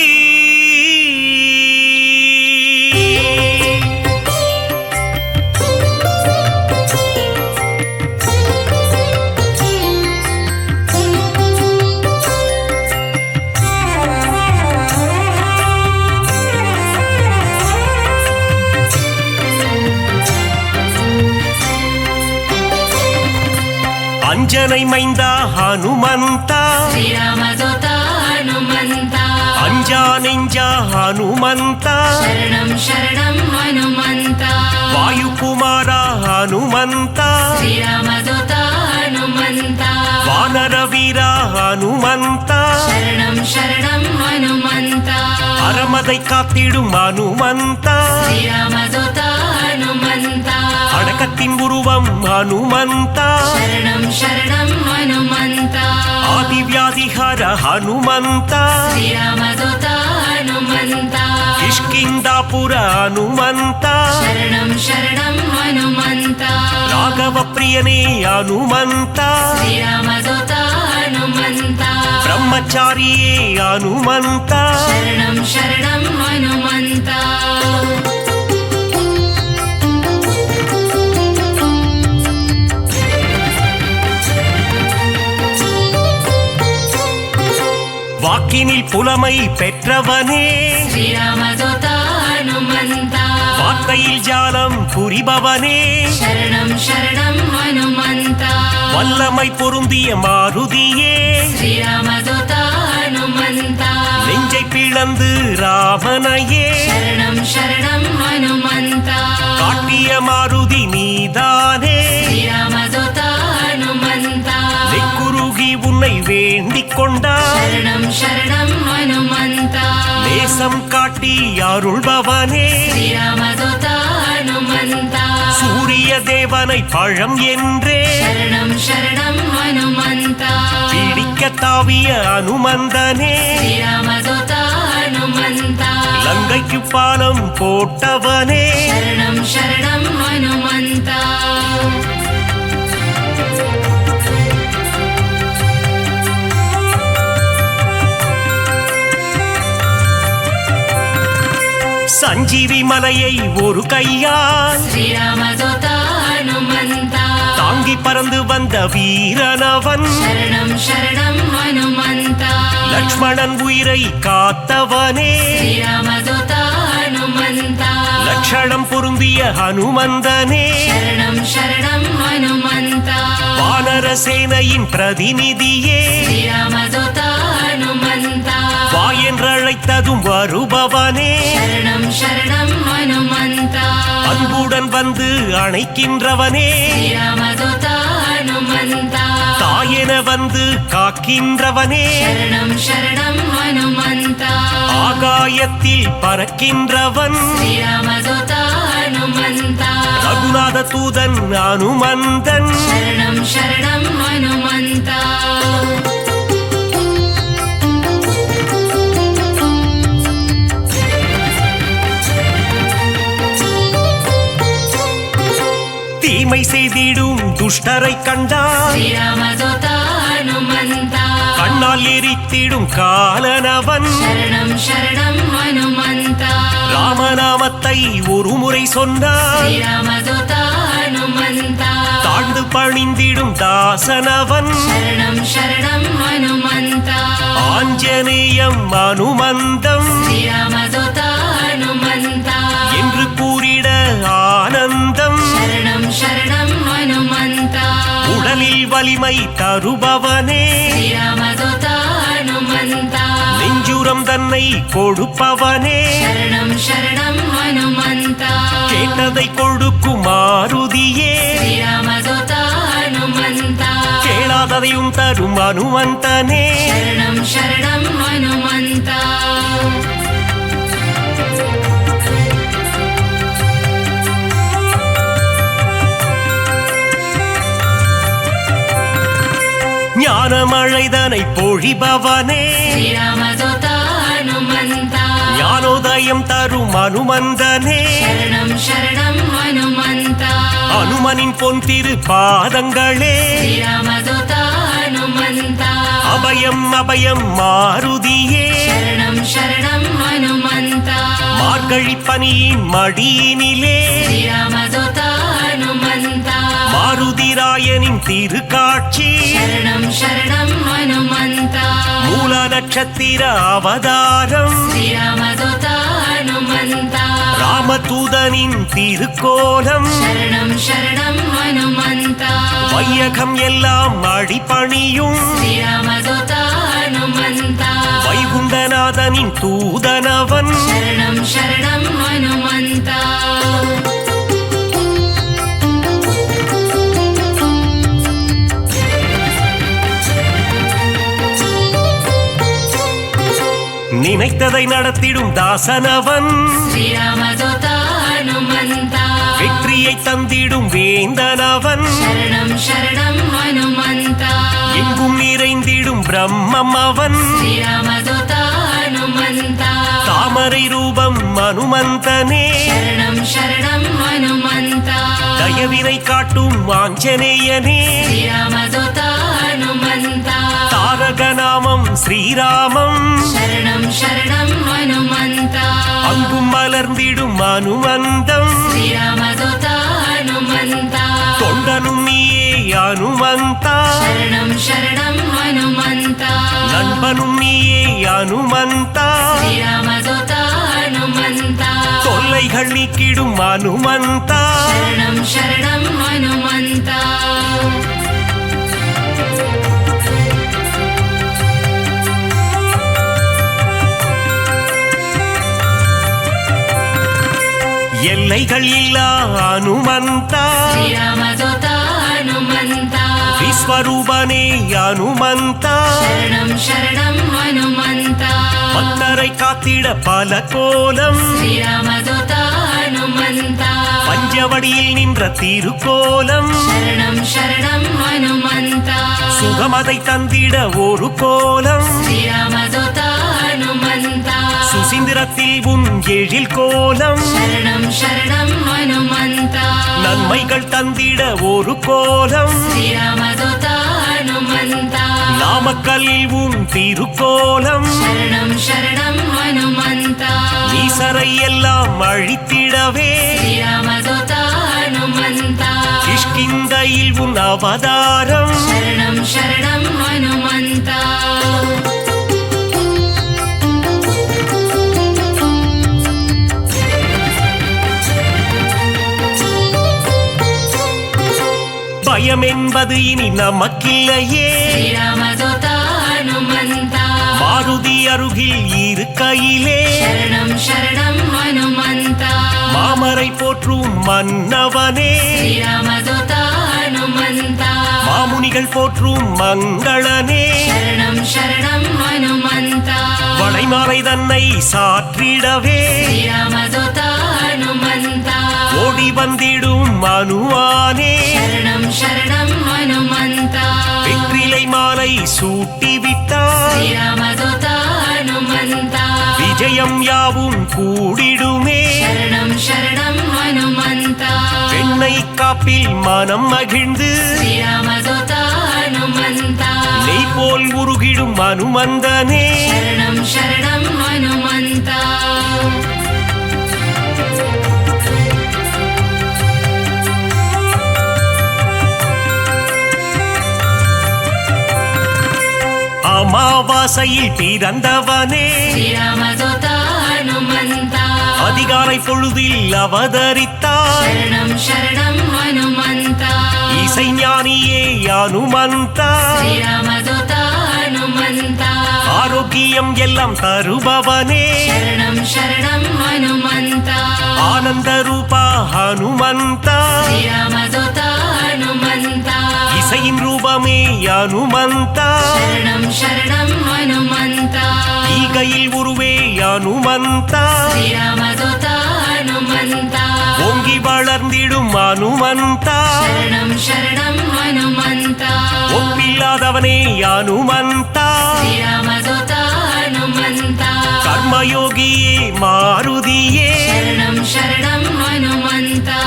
Speaker 2: அஞ்சனை மைந்தா ஹனுமந்தா,
Speaker 1: ஸ்ரீராமதூதா ஹனுமந்தா,
Speaker 2: அஞ்சா நெஞ்சா ஹனுமந்தா,
Speaker 1: சரணம் சரணம் ஹனுமந்தா,
Speaker 2: வாயுகுமாரா ஹனுமந்தா,
Speaker 1: ஸ்ரீராமதூதா ஹனுமந்தா,
Speaker 2: வானர வீரா ஹனுமந்தா,
Speaker 1: சரணம் சரணம் ஹனுமந்தா,
Speaker 2: அறமதை காத்திடும் ஹனுமந்தா,
Speaker 1: ஸ்ரீராமதூதா ஹனுமந்தா,
Speaker 2: அடக்கத்தின் உருவம் ஹனுமந்தா,
Speaker 1: சரணம் சரணம் ஹனுமந்தா,
Speaker 2: ஆதிவியாதிஹர ஹனுமந்தா,
Speaker 1: ஸ்ரீராமதூதா ஹனுமந்தா,
Speaker 2: கிஷ்கிந்தாபுர ஹனுமந்தா,
Speaker 1: சரணம் சரணம் ஹனுமந்தா,
Speaker 2: ராகவ பிரியனே ஹனுமந்தா,
Speaker 1: ஸ்ரீராமதூதா ஹனுமந்தா,
Speaker 2: பிரம்மச்சாரியே ஹனுமந்தா,
Speaker 1: சரணம் சரணம் ஹனுமந்தா.
Speaker 2: வாக்கினில் புலமை பெற்றவனே,
Speaker 1: ஸ்ரீராமதூதா ஹனுமந்தா,
Speaker 2: வார்த்தையில் ஜாலம் புரிபவனே,
Speaker 1: சரணம் சரணம் ஹனுமந்தா,
Speaker 2: வல்லமை பொருந்திய மாருதியே,
Speaker 1: ஸ்ரீராமதூதா ஹனுமந்தா,
Speaker 2: நெஞ்சை பிளந்து ராமனையே,
Speaker 1: சரணம் சரணம் ஹனுமந்தா,
Speaker 2: காட்டிய மாருதி நீதானே,
Speaker 1: ஸ்ரீராமதூதா ஹனுமந்தா,
Speaker 2: நெக்குருகி உன்னை வேண்டிக் கொண்டார்,
Speaker 1: சரணம் சரணம் ஹனுமந்தா,
Speaker 2: நேசம் காட்டி அருள்பவனே,
Speaker 1: ஸ்ரீராமதூதா ஹனுமந்தா,
Speaker 2: சூரிய தேவனை பழம் என்றே
Speaker 1: சரணம் சரணம் ஹனுமந்தா,
Speaker 2: பிடிக்க தாவிய அனுமந்தனே,
Speaker 1: ஸ்ரீராமதூதா ஹனுமந்தா,
Speaker 2: லங்கைக்கு பாலம் போட்டவனே,
Speaker 1: சரணம் சரணம் ஹனுமந்தா.
Speaker 2: சஞ்சீவி மலையை ஒரு கையால்
Speaker 1: ஸ்ரீராமதூதா ஹனுமந்தா,
Speaker 2: தாங்கி பறந்து வந்த வீரனவன்,
Speaker 1: சரணம் சரணம் ஹனுமந்தா,
Speaker 2: லக்ஷ்மணன் உயிரை காத்தவனே,
Speaker 1: ஸ்ரீராமதூதா ஹனுமந்தா,
Speaker 2: லட்சணம் பொருந்திய ஹனுமந்தனே,
Speaker 1: சரணம் சரணம் ஹனுமந்தா,
Speaker 2: வானர சேனையின் பிரதிநிதியே,
Speaker 1: ஸ்ரீராமதூதா ஹனுமந்தா,
Speaker 2: வா என்றழைத்ததும் வருபவனே,
Speaker 1: சரணம் சரணம் ஹனுமந்தா,
Speaker 2: அன்புடன் வந்து அணைக்கின்றவனே,
Speaker 1: ஸ்ரீராமதூதா ஹனுமந்தா,
Speaker 2: வாயென வந்து காக்கின்றவனே
Speaker 1: शरणं शरणं हनुमन्ता
Speaker 2: ஆகாயத்தில் பறக்கின்றவன்
Speaker 1: श्रीरामदूता हनुमन्ता
Speaker 2: ரகுநாத தூதன் அனுமந்தன்
Speaker 1: शरणं शरणं हनुमन्ता
Speaker 2: தீமை செய்திடும் துஷ்டரை கண்டால்
Speaker 1: श्रीरामदूता हनुमन्ता
Speaker 2: கண்ணால் எரித்திடும் காலனவன்
Speaker 1: शरणं शरणं हनुमन्ता
Speaker 2: ராமநாமத்தை ஒரு முறை சொன்னால்
Speaker 1: श्रीरामदूता हनुमन्ता
Speaker 2: தாழ்ந்து பணிந்திடும் தாசனவன்
Speaker 1: शरणं शरणं हनुमन्ता
Speaker 2: ஆஞ்சநேயம் அனுமந்தம்
Speaker 1: श्रीरामदूता हनुमन्ता
Speaker 2: என்று கூறிட ஆனந்தம்
Speaker 1: शरणं शरणं हनुमन्ता
Speaker 2: உடலில் வலிமை தருபவனே
Speaker 1: श्रीरामदूता हनुमन्ता
Speaker 2: நெஞ்சுரம் தன்னை கொடுப்பவனே
Speaker 1: शरणं शरणं हनुमन्ता
Speaker 2: கேட்டதை கொடுக்கும் மாருதியே
Speaker 1: श्रीरामदूता हनुमन्ता
Speaker 2: கேளாததையும் தரும் அனுமந்தனே
Speaker 1: शरणं शरणं हनुमन्ता
Speaker 2: ஞானமழைதனை பொழிபவனே
Speaker 1: श्रीरामदूता हनुमन्ता
Speaker 2: ஞானோதயம் தரும் அனுமந்தனே
Speaker 1: शरणं शरणं हनुमन्ता
Speaker 2: அனுமனின் பொன் திரு பாதங்களே
Speaker 1: श्रीरामदूता हनुमन्ता
Speaker 2: அபயம் அபயம் மாருதியே
Speaker 1: शरणं शरणं हनुमन्ता
Speaker 2: மார்கழி பனியின் மடியினிலே
Speaker 1: श्रीरामदूता हनुमन्ता
Speaker 2: மாருதிராயனின் திருக்காட்சி
Speaker 1: शरणं शरणं हनुमन्ता
Speaker 2: மூல நட்சத்திர அவதாரம்
Speaker 1: श्रीरामदूता हनुमन्ता
Speaker 2: ராமதூதனின் திருக்கோலம்
Speaker 1: शरणं शरणं हनुमन्ता
Speaker 2: வையகம் எல்லாம் அடிபணியும்
Speaker 1: श्रीरामदूता हनुमन्ता
Speaker 2: வைகுண்டநாதனின் தூதனவன்
Speaker 1: शरणं शरणं हनुमन्ता
Speaker 2: நினைத்ததை நடத்திடும் தாசனவன்
Speaker 1: श्रीरामदूता हनुमन्ता
Speaker 2: வெற்றியை தந்திடும் வேந்தனவன்
Speaker 1: शरणं शरणं हनुमन्ता
Speaker 2: எங்கும் நிறைந்திடும் பிரம்மம் அவன்
Speaker 1: श्रीरामदूता हनुमन्ता
Speaker 2: தாமரை ரூபம் அனுமந்தனே
Speaker 1: शरणं शरणं हनुमन्ता
Speaker 2: தயவினை காட்டும் ஆஞ்சநேயனே
Speaker 1: श्रीरामदूता हनुमन्ता
Speaker 2: தாரக நாமம் ஸ்ரீராமம்
Speaker 1: शरणं शरणं हनुमन्ता
Speaker 2: அங்கும் மலர்ந்திடும் அனுமந்தம்
Speaker 1: श्रीरामदूता हनुमन्ता
Speaker 2: தொண்டனும் நீயே அனுமந்தா
Speaker 1: शरणं शरणं हनुमन्ता
Speaker 2: நண்பனும் நீயே அனுமந்தா
Speaker 1: श्रीरामदूता हनुमन्ता
Speaker 2: தொல்லைகள் நீக்கிடும் அனுமந்தா
Speaker 1: शरणं शरणं हनुमन्ता
Speaker 2: எல்லைகள் இல்லா அனுமந்தா
Speaker 1: श्रीरामदूता हनुमन्ता
Speaker 2: விஸ்வரூபனே அனுமந்தா
Speaker 1: शरणं शरणं हनुमन्ता
Speaker 2: பக்தரை காத்திட பல கோலம்
Speaker 1: श्रीरामदूता हनुमन्ता
Speaker 2: பஞ்சவடியில் நின்ற திருக்கோலம்
Speaker 1: शरणं शरणं हनुमन्ता
Speaker 2: சுகமதை தந்திட ஒரு கோலம்
Speaker 1: श्रीरामदूता हनुमन्ता
Speaker 2: சுசீந்திரத்தில் உன் எழில் கோலம்
Speaker 1: शरणं शरणं हनुमन्ता
Speaker 2: நன்மைகள் தந்திட ஒரு கோலம்
Speaker 1: श्रीरामदूता हनुमन्ता
Speaker 2: நாமக்கல்லில் உன் திருக்கோலம்
Speaker 1: शरणं शरणं हनुमन्ता
Speaker 2: ஈசரை எல்லாம் அழித்திடவே
Speaker 1: श्रीरामदूता हनुमन्ता
Speaker 2: கிஷ்கிந்தையில் உன் அவதாரம்
Speaker 1: शरणं शरणं हनुमन्ता
Speaker 2: பயம் என்பது இனி நமக்கில்லையே
Speaker 1: श्रीरामदूता हनुमन्ता
Speaker 2: மாருதி அருகில் இருக்கையிலே
Speaker 1: शरणं शरणं हनुमन्ता
Speaker 2: மாமரை போற்றும் மன்னவனே
Speaker 1: श्रीरामदूता हनुमन्ता
Speaker 2: மாமுனிகள் மக்கள் போற்றும் மங்களனே
Speaker 1: शरणं शरणं हनुमन्ता
Speaker 2: வளைமாலை தன்னை சாற்றிடவே
Speaker 1: श्रीरामदूता हनुमन्ता
Speaker 2: ஓடி வந்திடும் அனுமானே
Speaker 1: शरणं शरणं हनुमन्ता
Speaker 2: வெற்றிலை மாலை சூட்டிவிட்டார்
Speaker 1: श्रीरामदूता हनुमन्ता
Speaker 2: விஜயம் யாவும் கூடிடுமே
Speaker 1: शरणं शरणं हनुमन्ता
Speaker 2: வெண்ணை காப்பில் மனம் மகிழ்ந்து
Speaker 1: श्रीरामदूता हनुमन्ता
Speaker 2: நெய் போல் உருகிடும் அனுமந்தனே
Speaker 1: शरणं शरणं हनुमन्ता
Speaker 2: அமாவாசையில் பிறந்தவனே
Speaker 1: श्रीरामदूता हनुमन्ता
Speaker 2: அதிகாலை பொழுதில் அவதரித்தார்
Speaker 1: शरणं शरणं हनुमन्ता
Speaker 2: இசைஞானியே அனுமந்தா
Speaker 1: श्रीरामदूता हनुमन्ता
Speaker 2: ஆரோக்கியம் எல்லாம் தருபவனே
Speaker 1: शरणं शरणं हनुमन्ता
Speaker 2: ஆனந்த ரூபா ஹனுமந்தா
Speaker 1: श्रीरामदूता हनुमन्ता
Speaker 2: இசையின் ரூபமே அனுமந்தா
Speaker 1: शरणं शरणं हनुमन्ता
Speaker 2: ஈகையில் உருவே அனுமந்தா
Speaker 1: श्रीरामदूता हनुमन्ता
Speaker 2: ஓங்கி வளர்ந்திடும் அனுமந்தா
Speaker 1: शरणं शरणं हनुमन्ता
Speaker 2: ஒப்பில்லாதவனே அனுமந்தா
Speaker 1: श्रीरामदूता हनुमन्ता
Speaker 2: கர்மயோகியே மாருதியே
Speaker 1: शरणं शरणं हनुमन्ता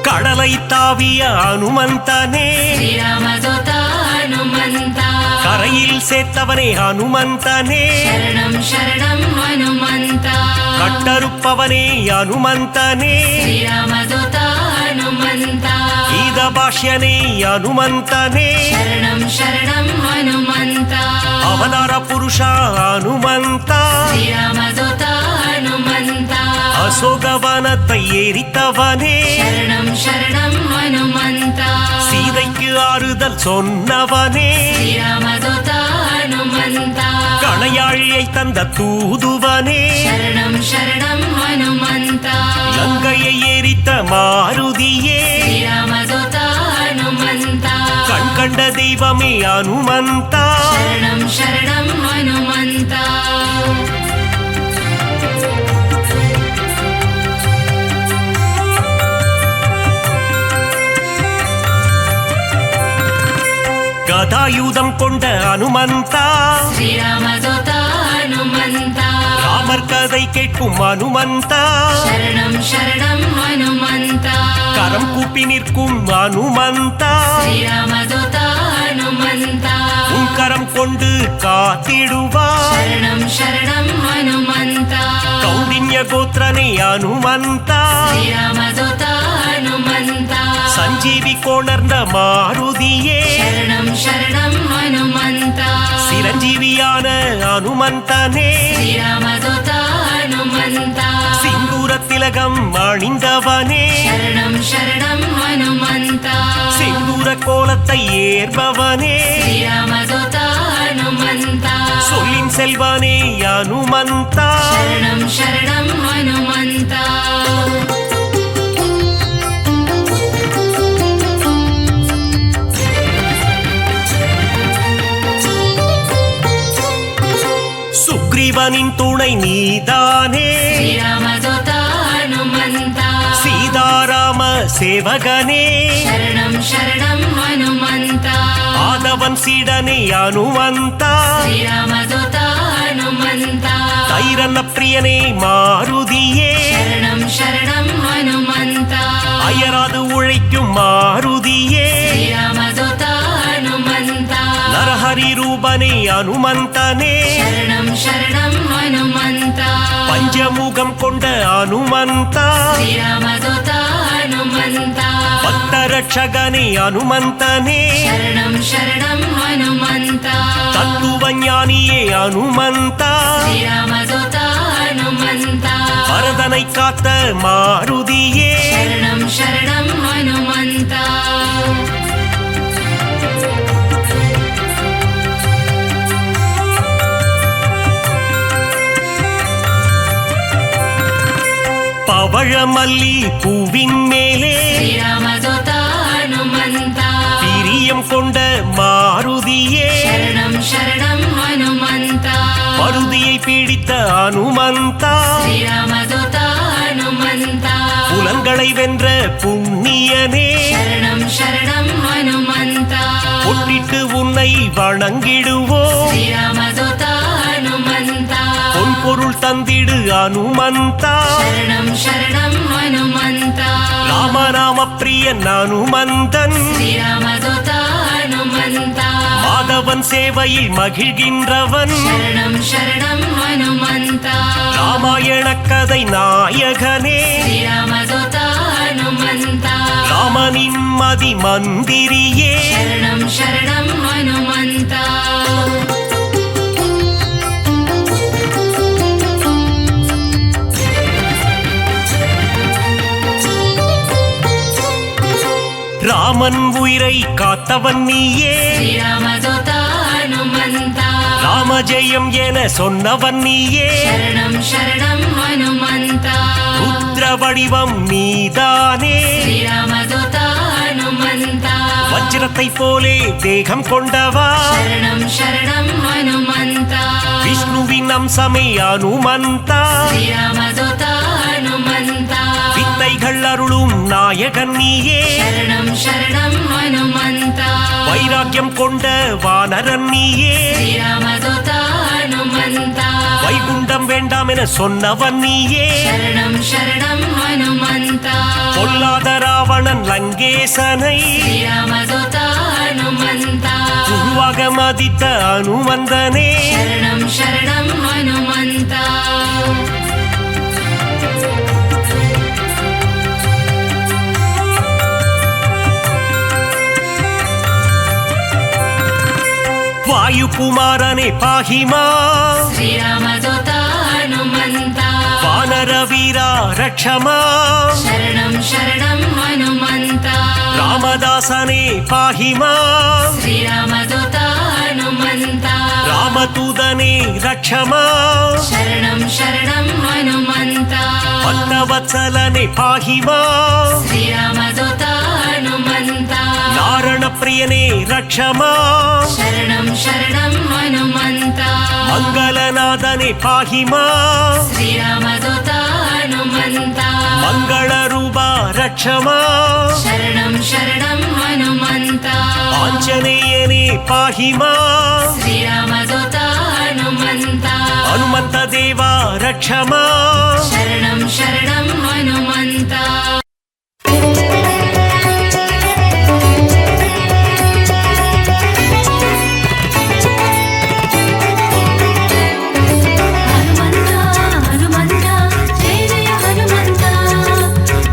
Speaker 2: கடலை தாவிய அனுமந்தனே
Speaker 1: श्रीरामदूता हनुमन्ता
Speaker 2: கரையில் சேர்த்தவனே அனுமந்தனே
Speaker 1: शरणं शरणं हनुमन्ता
Speaker 2: கட்டறுப்பவனே அனுமந்தனே
Speaker 1: श्रीरामदूता हनुमन्ता
Speaker 2: கீத பாஷ்யனே அனுமந்தனே
Speaker 1: शरणं शरणं हनुमन्ता
Speaker 2: அவதார புருஷா அனுமந்தா
Speaker 1: श्रीरामदूता हनुमन्ता
Speaker 2: அசோகவனத்தை எரித்தவனே
Speaker 1: शरणं शरणं हनुमन्ता
Speaker 2: சீதைக்கு ஆறுதல் சொன்னவனே
Speaker 1: श्रीरामदूता हनुमन्ता
Speaker 2: கணையாழியை தந்த தூதுவனே
Speaker 1: शरणं शरणं हनुमन्ता
Speaker 2: லங்கையை எரித்த மாருதியே
Speaker 1: श्रीरामदूता हनुमन्ता
Speaker 2: கண் கண்ட தெய்வமே அனுமந்தா
Speaker 1: शरणं शरणं हनुमन्ता
Speaker 2: கதாயுதம் கொண்ட அனுமந்தா
Speaker 1: श्रीरामदूता हनुमन्ता
Speaker 2: ராமர் கதை கேட்கும் அனுமந்தா
Speaker 1: शरणं शरणं हनुमन्ता
Speaker 2: கரம் கூப்பி நிற்கும் அனுமந்தா
Speaker 1: श्रीरामदूता हनुमन्ता
Speaker 2: உன் கரம் கொண்டு காத்திடுவார்
Speaker 1: शरणं शरणं हनुमन्ता
Speaker 2: கௌண்டின்ய கோத்திரனே அனுமந்தா
Speaker 1: श्रीरामदूता हनुमन्ता
Speaker 2: சஞ்சீவி கோணர்ந்த மாருதியே
Speaker 1: शरणं शरणं हनुमन्ता
Speaker 2: சிரஞ்சீவியான அனுமந்தனே
Speaker 1: श्रीरामदूता हनुमन्ता
Speaker 2: சிந்தூர திலகம் அணிந்தவனே
Speaker 1: शरणं शरणं हनुमन्ता
Speaker 2: சிந்தூர கோலத்தை ஏற்பவனே
Speaker 1: श्रीरामदूता हनुमन्ता
Speaker 2: சொல்லின் செல்வானே அனுமந்தா
Speaker 1: शरणं शरणं हनुमन्ता
Speaker 2: சுக்ரீவனின் துணை நீதானே
Speaker 1: श्रीरामदूता हनुमन्ता
Speaker 2: சீதாராம சேவகனே
Speaker 1: शरणं शरणं हनुमन्ता
Speaker 2: ஆதவன் சீடனே அனுமந்தா
Speaker 1: श्रीरामदूता हनुमन्ता
Speaker 2: தைரன பிரியனே மாருதியே
Speaker 1: शरणं शरणं हनुमन्ता
Speaker 2: அயராது உழைக்கும் மாருதியே
Speaker 1: श्रीरामदूता हनुमन्ता
Speaker 2: நரஹரி ரூபனே அனுமந்தனே
Speaker 1: शरणं शरणं हनुमन्ता
Speaker 2: பஞ்சமுகம் கொண்ட அனுமந்தா
Speaker 1: श्रीरामदूता हनुमन्ता
Speaker 2: பக்தரட்சகனே அனுமந்தனே
Speaker 1: शरणं शरणं हनुमन्ता
Speaker 2: தத்துவஞானியே அனுமந்தா
Speaker 1: श्रीरामदूता हनुमन्ता
Speaker 2: பரதனை காத்த மாருதியே
Speaker 1: शरणं शरणं हनुमन्ता
Speaker 2: பவழமல்லி பூவின் மேலே
Speaker 1: శ్రీరామదూత హనుమంత
Speaker 2: பிரியம் கொண்ட மாருதியே
Speaker 1: శరణం శరణం హనుమంత
Speaker 2: மருதியை பிடித்த அனுமந்தா
Speaker 1: శ్రీరామదూత హనుమంత
Speaker 2: புலன்களை வென்ற புண்ணியனே
Speaker 1: శరణం శరణం హనుమంత
Speaker 2: பொட்டிட்டு உன்னை வணங்கிடுவோம்
Speaker 1: శ్రీరామదూత హనుమంత
Speaker 2: பொன் பொருள் தந்திடு அனுமந்தா
Speaker 1: శరణం శరణం హనుమంత
Speaker 2: ராமநாம பிரியன் அனுமந்தன்
Speaker 1: శ్రీరామదూత హనుమంత
Speaker 2: மாதவன் சேவையில் மகிழ்கின்றவன்
Speaker 1: శరణం శరణం హనుమంత
Speaker 2: ராமாயண கதை நாயகனே
Speaker 1: శ్రీరామదూత హనుమంత
Speaker 2: ராமனின் மதி மந்திரியே
Speaker 1: శరణం శరణం హనుమంత
Speaker 2: ராமன் உயிரை காத்தவன் நீயே
Speaker 1: శ్రీరామదూత హనుమంత
Speaker 2: ராமஜெயம் என சொன்னவன் நீயே
Speaker 1: శరణం శరణం హనుమంత
Speaker 2: ருத்ர வடிவம் நீதானே
Speaker 1: శ్రీరామదూత హనుమంత
Speaker 2: வஜ்ரத்தை போலே தேகம் கொண்டவா
Speaker 1: శరణం శరణం హనుమంత
Speaker 2: விஷ்ணுவின் அம்சமே அனுமந்தா
Speaker 1: శ్రీరామదూత హనుమంత
Speaker 2: வித்தைகள் அருளும் நாயகன் நீயே
Speaker 1: శరణం శరణం హనుమంత
Speaker 2: வைராக்கியம் கொண்ட வானரன் நீயே
Speaker 1: శ్రీరామదూత హనుమంత
Speaker 2: வைகுண்டம் வேண்டாம் என சொன்னவன் நீயே
Speaker 1: శరణం శరణం హనుమంత
Speaker 2: பொல்லாத ராவணன் லங்கேசனை
Speaker 1: శ్రీరామదూత హనుమంత
Speaker 2: குருவாக மதித்த அனுமந்தனே
Speaker 1: శరణం శరణం హనుమంత
Speaker 2: வாயுகுமாரனே பாகிமா
Speaker 1: శ్రీరామదూత హనుమంత
Speaker 2: வானர வீரா ரக்ஷமா
Speaker 1: శరణం శరణం హనుమంత
Speaker 2: ராமதாசனே பாகிமா
Speaker 1: శ్రీరామదూత హనుమంత
Speaker 2: ராமதூதனே ரக்ஷமா
Speaker 1: శరణం శరణం హనుమంత
Speaker 2: பக்தவத்சலனே பாகிமா
Speaker 1: శ్రీరామదూత హనుమంత
Speaker 2: நாரண பிரியனே ரக்ஷமா
Speaker 1: శరణం శరణం హనుమంత
Speaker 2: மங்களநாதனே பாகிமா
Speaker 1: శ్రీరామదూత హనుమంత
Speaker 2: மங்கள ரூபா ரக்ஷமா
Speaker 1: శరణం శరణం హనుమంత
Speaker 2: ஆஞ்சநேயனே பாகிமா
Speaker 1: శ్రీరామదూత హనుమంత
Speaker 2: హనుమంత தேவா ரக்ஷமா
Speaker 1: శరణం శరణం హనుమంత హనుమంత హనుమంత జయ జయ హనుమంత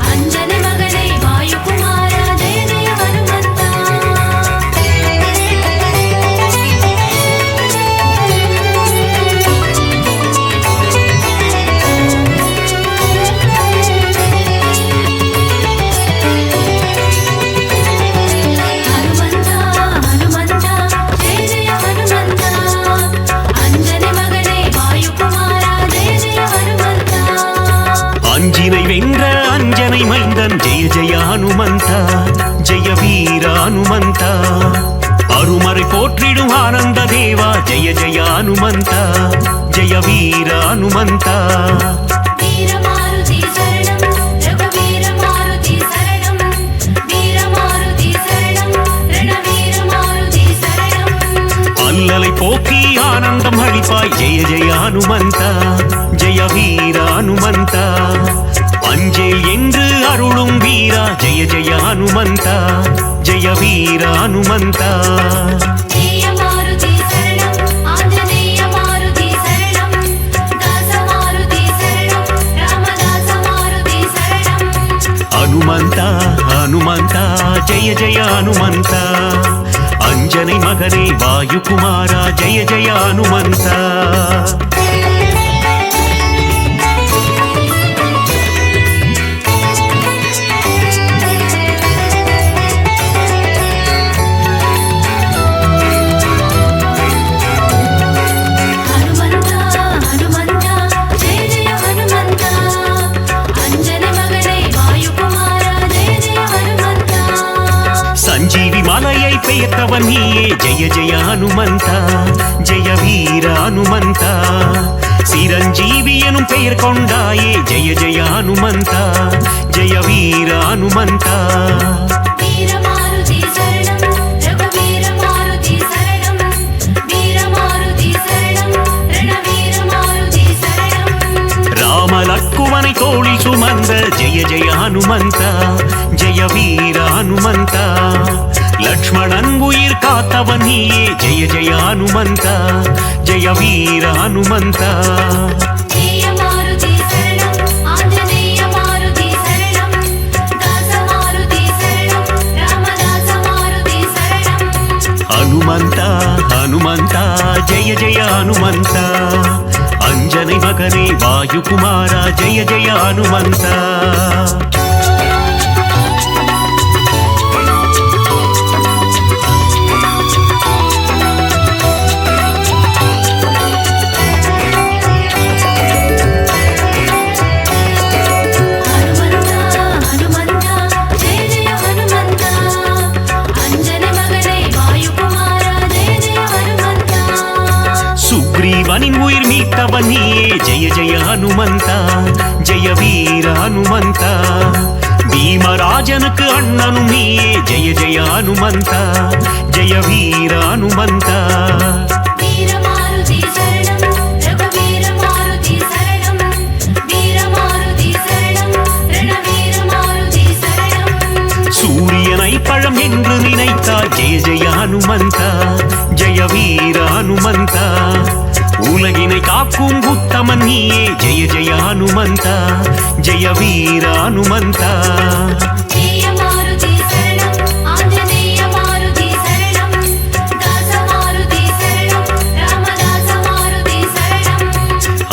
Speaker 1: అంజని మగనే వాయుకుమార జయ జయ హనుమంత హనుమంత హనుమంత జయ జయ హనుమంత అంజని మగనే వాయుకుమార జయ జయ హనుమంత
Speaker 2: அஞ்சினை வென்ற அஞ்சனை மைந்தன் ஜெய ஜெய அனுமந்தா ஜெய வீர அனுமந்தா அருமறை போற்றிடும் ஆனந்த தேவா ஜெய ஜெய அனுமந்தா ஜெய வீர அனுமந்தா
Speaker 1: வீரமாருதி சரணம் ரகுவீர மாருதி சரணம் வீரமாருதி சரணம் ரணவீர மாருதி சரணம்
Speaker 2: அல்லலை போக்கி ஆனந்தம் அளிப்பாய் ஜெய ஜெய அனுமந்தா ஜெய வீர அனுமந்தா அஞ்சேல் என்று அருளும் வீரா ஜெய ஜெய அனுமந்தா ஜெய வீர அனுமந்தா
Speaker 1: ஜெய மாருதி சரணம் ஆஞ்சநேய மாருதி சரணம் தாச மாருதி சரணம் ராமதாச மாருதி சரணம்
Speaker 2: ஹனுமந்தா ஹனுமந்தா ஜெய ஜெய ஹனுமந்தா அஞ்சனை மகனே வாயுகுமாரா ஜெய ஜெய ஹனுமந்தா
Speaker 1: హనుమంత హనుమంత జయ జయ హనుమంత అంజని
Speaker 2: பெயர்த்தவன் நீயே ஜெய ஜெய ஹனுமந்த ஜெய வீர ஹனுமந்த சிரஞ்சீவி எனும் பெயர் கொண்டாயே ஜெய ஜெய ஹனுமந்த ஜெய வீர ஹனுமந்த
Speaker 1: வீரமாருதி சரணம் ரகுவீர மாருதி சரணம் வீரமாருதி சரணம் ரணவீர மாருதி சரணம்
Speaker 2: ராம லக்குவனை தோளில் சுமந்த ஜெய ஜெய ஹனுமந்த ஜெய வீர ஹனுமந்த லக்ஷ்மணன் உயிர் காத்தவன் நீயே ஜெய ஜெய ஹனுமந்த ஜெய வீர ஹனுமந்த
Speaker 1: ஜெயமாருதி சரணம் ஆஞ்சநேய மாருதி சரணம் தாசமாருதி சரணம் ராமதாச மாருதி சரணம்
Speaker 2: ஹனுமந்த ஹனுமந்த ஜெய ஜெய ஹனுமந்த அஞ்சனை மகனே வாயுகுமாரா ஜெய ஜெய ஹனுமந்த
Speaker 1: ஹனுமந்தா ஹனுமந்தா ஜெய ஜெய ஹனுமந்தா அஞ்சனை மகனே வாயுகுமாரா ஜெய ஜெய ஹனுமந்தா
Speaker 2: சுக்ரீவனின் உயிர் மீட்டவன் நீயே ஜெய ஜெய ஹனுமந்த ஜெய வீர ஹனுமந்த பீமராஜனுக்கு அண்ணனும் நீயே ஜெய ஜெய ஹனுமந்த ஜெய வீர ஹனுமந்த
Speaker 1: வீரமாருதி சரணம் ரகுவீர மாருதி சரணம் வீரமாருதி சரணம் ரணவீர மாருதி சரணம்
Speaker 2: சூரியனை பழம் என்று நினைத்தாய் ஜெய ஜெய ஹனுமந்த ஜெய வீர ஹனுமந்த உலகினை காக்கும் உத்தமன் நீயே ஜெய ஜெய ஹனுமந்த ஜெய வீர ஹனுமந்த
Speaker 1: ஜெயமாருதி சரணம் ஆஞ்சநேய மாருதி சரணம் தாசமாருதி சரணம் ராமதாச மாருதி சரணம்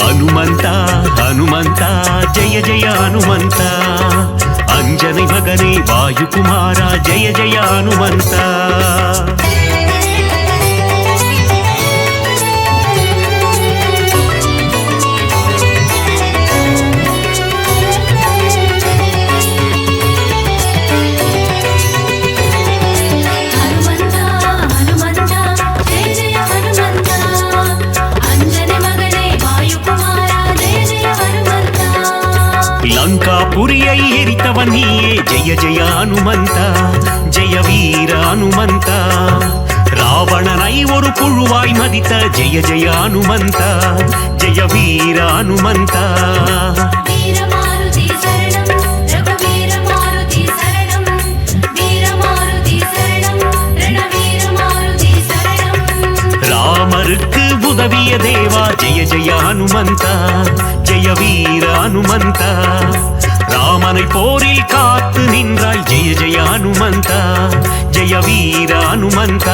Speaker 2: ஹனுமந்த ஹனுமந்த ஜெய ஜெய ஹனுமந்த அஞ்சனை மகனே வாயுகுமாரா ஜெய ஜெய ஹனுமந்த
Speaker 1: ஹனுமந்தா ஹனுமந்தா ஜெய ஜெய ஹனுமந்தா அஞ்சனை மகனே வாயுகுமாரா ஜெய ஜெய ஹனுமந்தா
Speaker 2: லங்காபுரியை எரித்தவன் நீயே ஜெய ஜெய ஹனுமந்த ஜெய வீர ஹனுமந்த ராவணனை ஒரு புழுவாய் மதித்த ஜெய ஜெய ஹனுமந்த ஜெய வீர ஹனுமந்த
Speaker 1: வீரமாருதி சரணம் ரகுவீர மாருதி சரணம் வீரமாருதி சரணம் ரணவீர மாருதி சரணம்
Speaker 2: ராமருக்கு உதவிய தேவா ஜெய ஜெய ஹனுமந்த ஜெய வீர ஹனுமந்த ராமனை போரில் காத்து நின்றாய் ஜெய ஜெய ஹனுமந்த ஜெய வீர ஹனுமந்த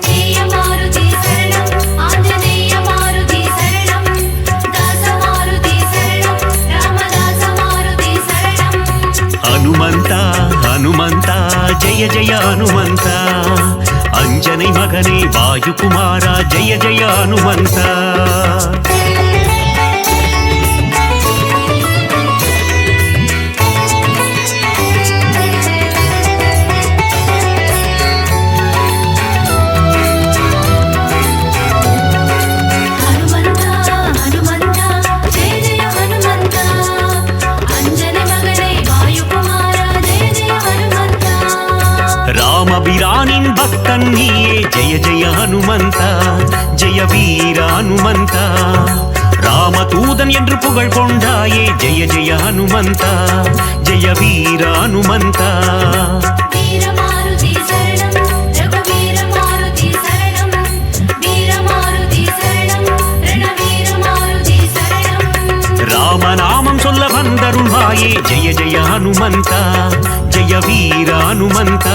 Speaker 1: ஜெயமாருதி சரணம் ஆஞ்சநேய மாருதி சரணம் தாசமாருதி சரணம் ராமதாச மாருதி சரணம்
Speaker 2: ஹனுமந்த ஹனுமந்த ஜெய ஜெய ஹனுமந்த அஞ்சனை மகனே வாயுகுமாரா ஜெய ஜெய ஹனுமந்த
Speaker 1: ஹனுமந்தா ஹனுமந்தா ஜெய ஜெய ஹனுமந்தா அஞ்சனை மகனே வாயுகுமாரா ஜெய ஜெய ஹனுமந்தா
Speaker 2: ராமபிரானின் பக்தன் நீயே ஜெய ஜெய ஹனுமந்த ஜெய வீர ஹனுமந்த ராமதூதன் என்று புகழ் கொண்டாயே ஜெய ஜெய ஹனுமந்த ஜெய வீர ஹனுமந்த
Speaker 1: வீரமாருதி சரணம் ரகுவீர மாருதி சரணம் வீரமாருதி சரணம் ரணவீர மாருதி சரணம்
Speaker 2: ராமநாமம் சொல்ல வந்தருள்வாயே ஜெய ஜெய ஹனுமந்த ஜெய வீர ஹனுமந்த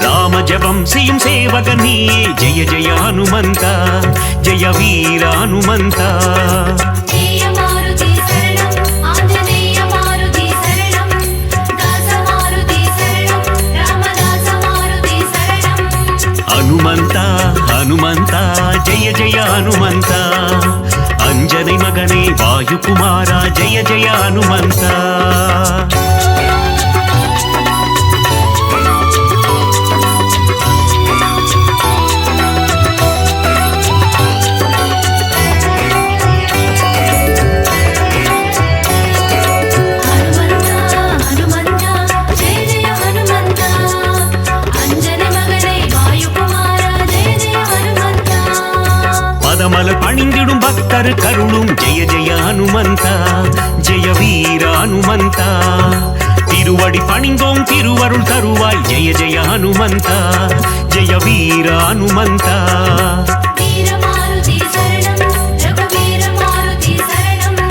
Speaker 2: ராம ஜபம் செய்யும் சேவகன் நீயே ஜெய ஜெய ஹனுமந்த ஜெய வீர ஹனுமந்த
Speaker 1: ஜெயமாருதி சரணம் ஆஞ்சநேய மாருதி சரணம் தாசமாருதி சரணம் ராமதாச மாருதி சரணம்
Speaker 2: ஹனுமந்த ஹனுமந்த ஜெய ஜெய ஹனுமந்த அஞ்சனை மகனே வாயுகுமாரா ஜெய ஜெய ஹனுமந்த பாதமலர் பணிந்திடும் பக்தர் கருளும் ஜெய ஜெய ஹனுமந்தா ஜெய வீர ஹனுமந்தா திருவடி பணிந்தோம் திருவருள் தருவாய் ஜெய ஜெய ஹனுமந்தா ஜெய வீர ஹனுமந்தா
Speaker 1: வீரமாருதி சரணம் ரகுவீர மாருதி சரணம்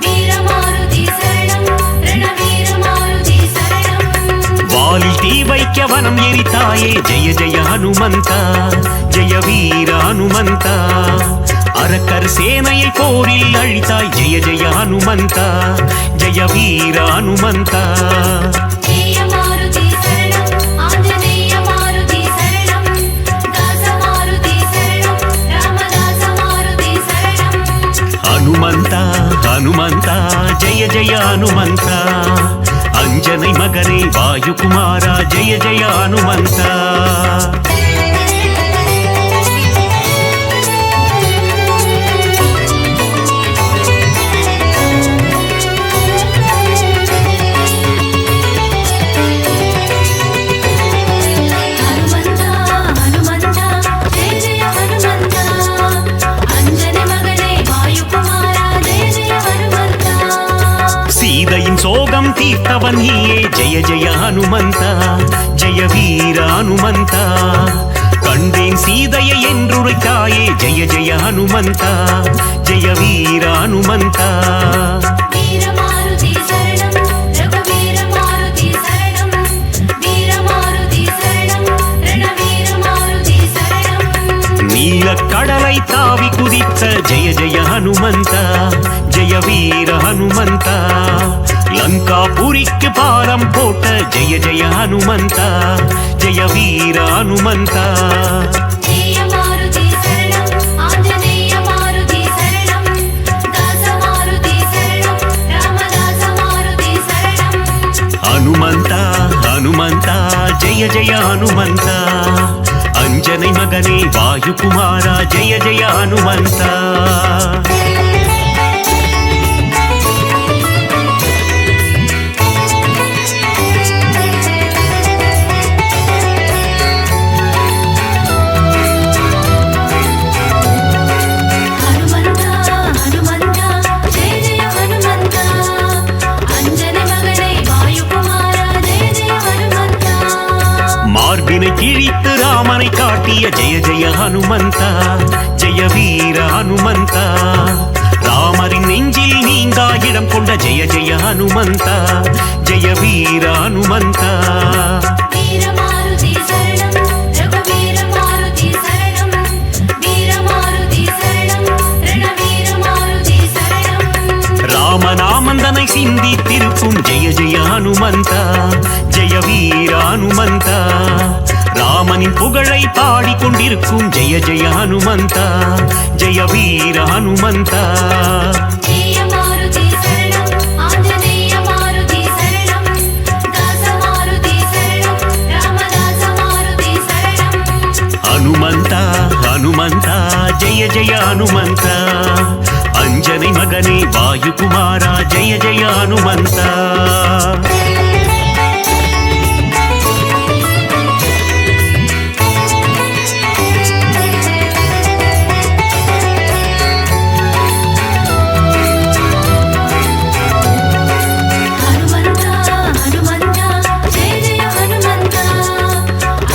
Speaker 1: வீரமாருதி சரணம் ரணவீர மாருதி சரணம்
Speaker 2: வாலில் தீ வைக்க வனம் எரித்தாயே ஜெய ஜெய ஹனுமந்தா ஜெய வீர ஹனுமந்தா அரக்கர் சேனையை போரில் அழித்தாய் ஜெய ஜெய ஹனுமந்தா ஜெய வீர ஹனுமந்தா
Speaker 1: ஜெய மாருதி சரணம் ஆஞ்சநேய மாருதி சரணம் தாச மாருதி சரணம் ராமதாச மாருதி சரணம்
Speaker 2: ஹனுமந்தா ஹனுமந்தா ஜெய ஜெய ஹனுமந்தா அஞ்சனை மகனே வாயுகுமாரா ஜெய ஜெய ஹனுமந்தா
Speaker 1: ஹனுமந்தா ஹனுமந்தா ஜெய ஜெய ஹனுமந்தா அஞ்சனை மகனே வாயுகுமாரா ஜெய ஜெய ஹனுமந்தா
Speaker 2: சீதையின் சோகம் தீர்த்தவன் நீயே ஜெய ஜெய ஹனுமந்தா ஜெய வீர ஹனுமந்தா கண்டேன் சீதையை என்றுரைத்தாயே ஜெய ஜெய ஹனுமந்தா ஜெய வீர ஹனுமந்தா
Speaker 1: வீரமாருதி சரணம் ரகுவீர மாருதி சரணம் வீரமாருதி சரணம் ரணவீர மாருதி சரணம்
Speaker 2: நீலக் கடலை தாவி குதித்த ஜெய ஜெய ஹனுமந்தா ஜெய வீர ஹனுமந்தா லங்காபுரிக்கு பாரம் போட்ட ஜெய ஜெய ஹனுமந்தா ஜெய வீர ஹனுமந்தா
Speaker 1: ஜெய மாருதி சரணம் ஆஞ்சநேய மாருதி சரணம் தாச மாருதி சரணம் ராமதாச மாருதி சரணம்
Speaker 2: ஹனுமந்தா ஹனுமந்தா ஜெய ஜெய ஹனுமந்தா அஞ்சனை மகனே வாயுகுமாரா ஜெய ஜெய ஹனுமந்தா
Speaker 1: ஹனுமந்தா ஹனுமந்தா ஜெய ஜெய ஹனுமந்தா அஞ்சனை மகனே வாயுகுமாரா ஜெய ஜெய ஹனுமந்தா
Speaker 2: மார்பினை கிழித்து ராமனை காட்டிய ஜெய ஜெய ஹனுமந்தா ஜெய வீர ஹனுமந்தா ராமரின் நெஞ்சில் நீங்கா இடம் கொண்ட ஜெய ஜெய ஹனுமந்தா ஜெய வீர ஹனுமந்தா
Speaker 1: வீரமாருதி சரணம் ரகுவீர மாருதி சரணம் வீரமாருதி சரணம் ரணவீர மாருதி சரணம்
Speaker 2: ராமநாமந்தனை சிந்தித்திருக்கும் ஜெய ஜெய ஹனுமந்தா ஜெய வீர ஹனுமந்தா ராமனின் புகழை பாடிக்கொண்டிருக்கும் ஜெய ஜெய ஹனுமந்தா ஜெய வீர ஹனுமந்தா
Speaker 1: ஜெய மாருதி சரணம் ஆஞ்சநேய மாருதி சரணம் தாச மாருதி சரணம் ராமதாச மாருதி சரணம்
Speaker 2: ஹனுமந்தா ஹனுமந்தா ஜெய ஜெய ஹனுமந்தா அஞ்சனை மகனே வாயுகுமாரா ஜெய ஜெய ஹனுமந்தா
Speaker 1: ஹனுமந்தா ஹனுமந்தா ஜெய ஜெய ஹனுமந்தா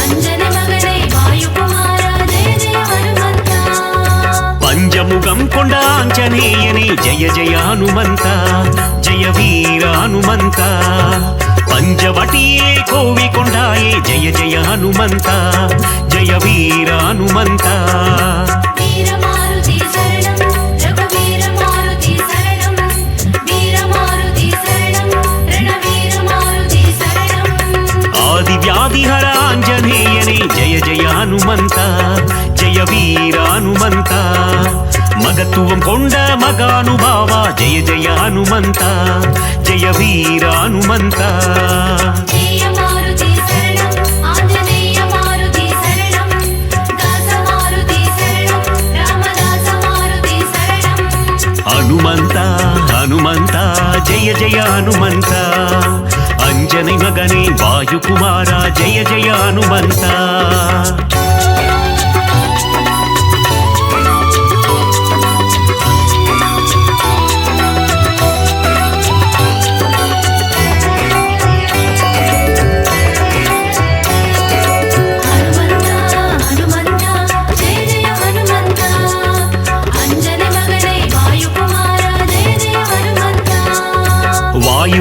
Speaker 1: அஞ்சனை மகனே வாயுகுமாரா ஜெய ஜெய ஹனுமந்தா
Speaker 2: பஞ்சமுகம் கொண்ட ஆஞ்சநேயனே ஜெய ஜெய ஹனுமந்தா ஜெய வீர ஹனுமந்தா பஞ்சவட்டியே கோவி கொண்டாயே ஜெய ஜெய ஹனுமந்தா ஜெய வீர ஹனுமந்தா
Speaker 1: வீரமாருதி சரணம் ரகுவீர மாருதி சரணம் வீரமாருதி சரணம் ரணவீர மாருதி சரணம்
Speaker 2: ஆதி வியாதிஹர ஆஞ்சநேயனே ஜெய ஜெய ஹனுமந்தா ஜெய வீர ஹனுமந்தா மகத்துவம் கொண்ட மகானுபாவா ஜெய ஜெய ஹனுமந்தா ஜெய வீர ஹனுமந்தா
Speaker 1: ஜெய மாருதி சரணம் ஆஞ்சநேய மாருதி சரணம் தாச மாருதி சரணம் ராமதாச மாருதி சரணம்
Speaker 2: ஹனுமந்தா ஹனுமந்தா ஜெய ஜெய ஹனுமந்தா அஞ்சனை மகனே வாயுகுமாரா ஜெய ஜெய ஹனுமந்தா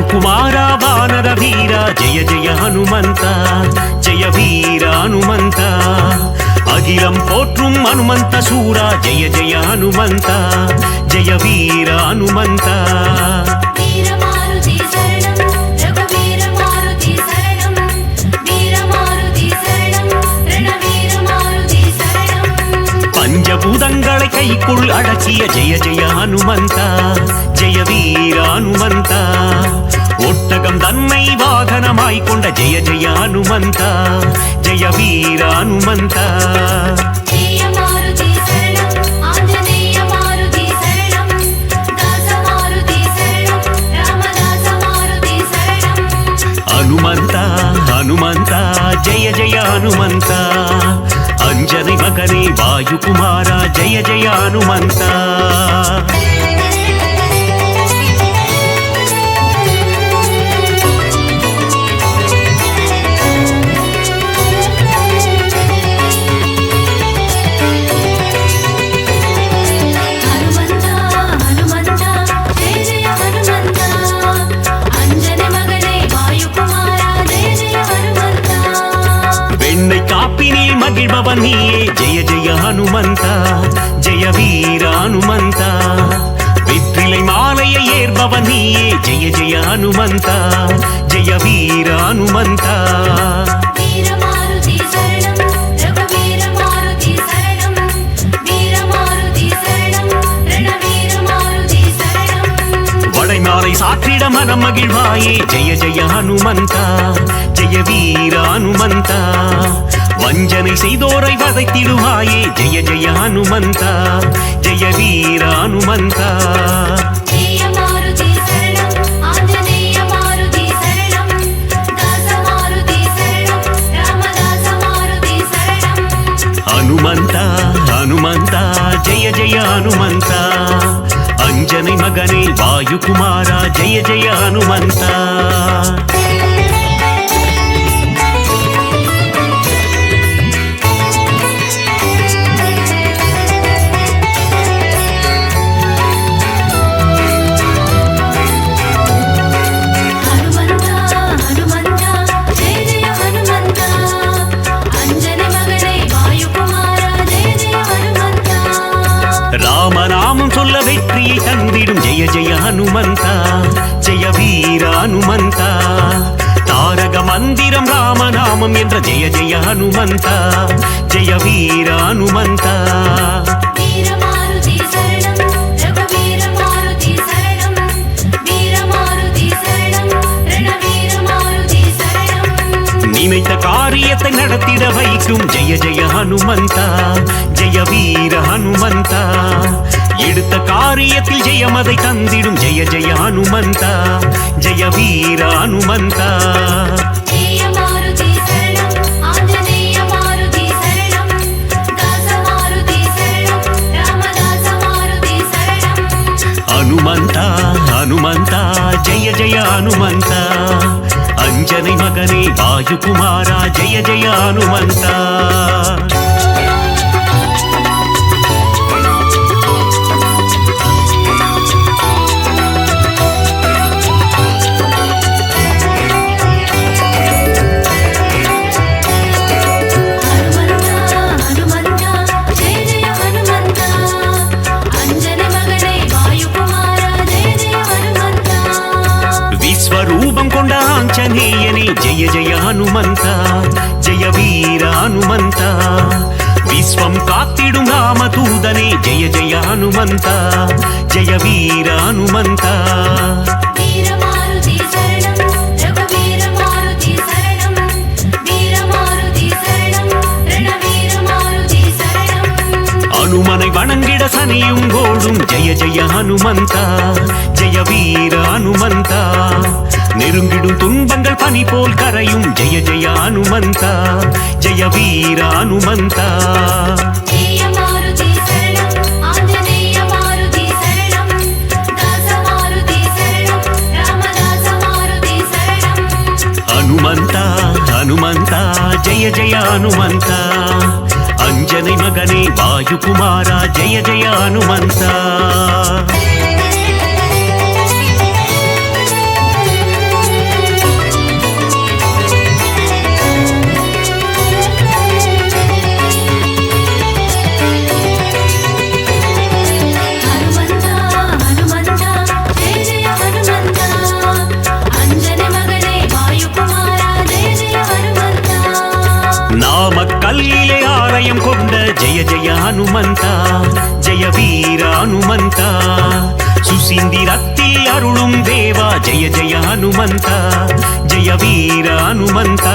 Speaker 2: ವಾಯುಕುಮಾರ ವಾನರ ವೀರ ಜಯ ಜಯ ಹನುಮಂತ ಜಯ ವೀರ ಹನುಮಂತ ಅಗಿಲಂ ಪೋற்றும் ಹನುಮಂತ ಸೂರ ಜಯ ಜಯ ಹನುಮಂತ ಜಯ ವೀರ ಹನುಮಂತ
Speaker 1: வீரமாருதி சரணம் ரகுவீர மாருதி சரணம் வீரமாருதி சரணம் ரணவீர மாருதி சரணம்
Speaker 2: பஞ்சபூதங்களை கைக்குள் அடக்கிய ஜெய ஜெய ஹனுமந்த ஜெய வீர ஹனுமந்த ஒட்டகம் தன்னை வாகனமாய் கொண்ட ஜெய ஜெய ஹனுமந்த ஜெய வீர ஹனுமந்த
Speaker 1: வீரமாருதி சரணம் ஆஞ்சநேய மாருதி சரணம் தாச மாருதி சரணம் ராமதாச மாருதி சரணம்
Speaker 2: ಹನುಮಂತ ಹನುಮಂತ ಜಯ ಜಯ ಹನುಮಂತ ಅಂಜನಿ ಮಗನೇ ವಾಯುಕುಮಾರ ಜಯ ಜಯ ಹನುಮಂತ
Speaker 1: ಹನುಮಂತ ಹನುಮಂತ ಜಯ ಜಯ ಹನುಮಂತ ಅಂಜನೆ ಮಗನೇ ವಾಯುಕುಮಾರ ಜಯ ಜಯ ಹನುಮಂತ
Speaker 2: வெண்ணை காப்பினில் மகிழ்பவன் நீயே ஜெய ஜெய ஹனுமந்த ஜெய வீர ஹனுமந்த வெற்றிலை மாலையை ஏற்பவன் நீயே ஜெய ஜெய ஹனுமந்த ஜெய வீர ஹனுமந்த
Speaker 1: வீரமாருதி சரணம் ரகுவீர மாருதி சரணம் வீரமாருதி சரணம் ரணவீர மாருதி சரணம்
Speaker 2: வடைமாலை சாற்றிட மனம் மகிழ்வாயே ஜெய ஜெய ஹனுமந்த ஜெய வீர ஹனுமந்த வஞ்சனை செய்தோரை வதைத்திடுவாயே ஜெய ஜெய ஹனுமந்த ஜெய வீர ஹனுமந்த
Speaker 1: வீரமாருதி சரணம் ஆஞ்சநேய மாருதி சரணம் தாச மாருதி சரணம் ராமதாச மாருதி சரணம்
Speaker 2: ಹನುಮಂತ ಹನುಮಂತ ಜಯ ಜಯ ಹನುಮಂತ ಅಂಜನಿ ಮಗನೇ ವಾಯುಕುಮಾರ ಜಯ ಜಯ ಹನುಮಂತ
Speaker 1: ಹನುಮಂತ ಹನುಮಂತ ಜಯ ಜಯ ಹನುಮಂತ ಅಂಜನೆ ಮಗನೇ ವಾಯುಕುಮಾರ ಜಯ ಜಯ ಹನುಮಂತ
Speaker 2: ராமநாமம் சொல்ல வெற்றியை தந்திடும் ஜெய ஜெய ஹனுமந்த ஜெய வீர ஹனுமந்த தாரக மந்திரம் ராமநாமம் என்ற ஜெய ஜெய ஹனுமந்த ஜெய வீர ஹனுமந்த
Speaker 1: வீரமாருதி சரணம் ரகுவீர மாருதி சரணம் வீரமாருதி சரணம் ரணவீர மாருதி சரணம்
Speaker 2: நினைத்த காரியத்தை நடத்திட வைக்கும் ஜெய ஜெய ஹனுமந்த ஜெய வீர ஹனுமந்த எடுத்த காரியத்தில் ஜெயமதை தந்திடும் ஜெய ஜெய ஹனுமந்த ஜெய வீர ஹனுமந்த
Speaker 1: வீரமாருதி சரணம் ஆஞ்சநேய மாருதி சரணம் தாச மாருதி சரணம் ராமதாச மாருதி சரணம்
Speaker 2: ಹನುಮಂತ ಹನುಮಂತ ಜಯ ಜಯ ಹನುಮಂತ ಅಂಜನಿ ಮಗನೇ ವಾಯುಕುಮಾರ ಜಯ ಜಯ ಹನುಮಂತ
Speaker 1: ಹನುಮಂತ ಹನುಮಂತ ಜಯ ಜಯ ಹನುಮಂತ ಅಂಜನೆ ಮಗನೇ ವಾಯುಕುಮಾರ ಜಯ ಜಯ ಹನುಮಂತ
Speaker 2: ವಿಶ್ವರೂಪಂ ಕೊಂಡ ಆಂಜನೇಯನೇ ಜಯ ಜಯ ಹನುಮಂತ ಜಯ ವೀರ ಹನುಮಂತ ವಿಶ್ವಂ ಕಾತ್ತಿடும் ರಾಮದೂತನೇ ಜಯ ಜಯ ಹನುಮಂತ ಜಯ ವೀರ ಹನುಮಂತ
Speaker 1: வீரமாருதி சரணம் ரகுவீர மாருதி சரணம் வீரமாருதி சரணம் ரணவீர மாருதி சரணம்
Speaker 2: ಹನುಮனை வணங்கிட சனியும் கோடும் ஜெய ஜெய ஹனுமந்த ஜெய வீர ஹனுமந்த நெருங்கிடும் துன்பங்கள் பனி போல் கரையும் ஜெய ஜெய ஹனுமந்த ஜெய வீர ஹனுமந்த
Speaker 1: வீரமாருதி சரணம் ஆஞ்சநேய மாருதி சரணம் தாச மாருதி சரணம் ராமதாச மாருதி சரணம்
Speaker 2: ಹನುಮಂತ ಹನುಮಂತ ಜಯ ಜಯ ಹನುಮಂತ ಅಂಜನಿ ಮಗನೇ ವಾಯುಕುಮಾರ ಜಯ ಜಯ ಹನುಮಂತ ಹನುಮಂತ ಜಯ ವೀರ ಹನುಮಂತ ಸುಸಿಂದಿರತ್ತಿ ಅರುಳುಂ ದೇವ ಜಯ ಜಯ ಹನುಮಂತ ಜಯ ವೀರ ಹನುಮಂತ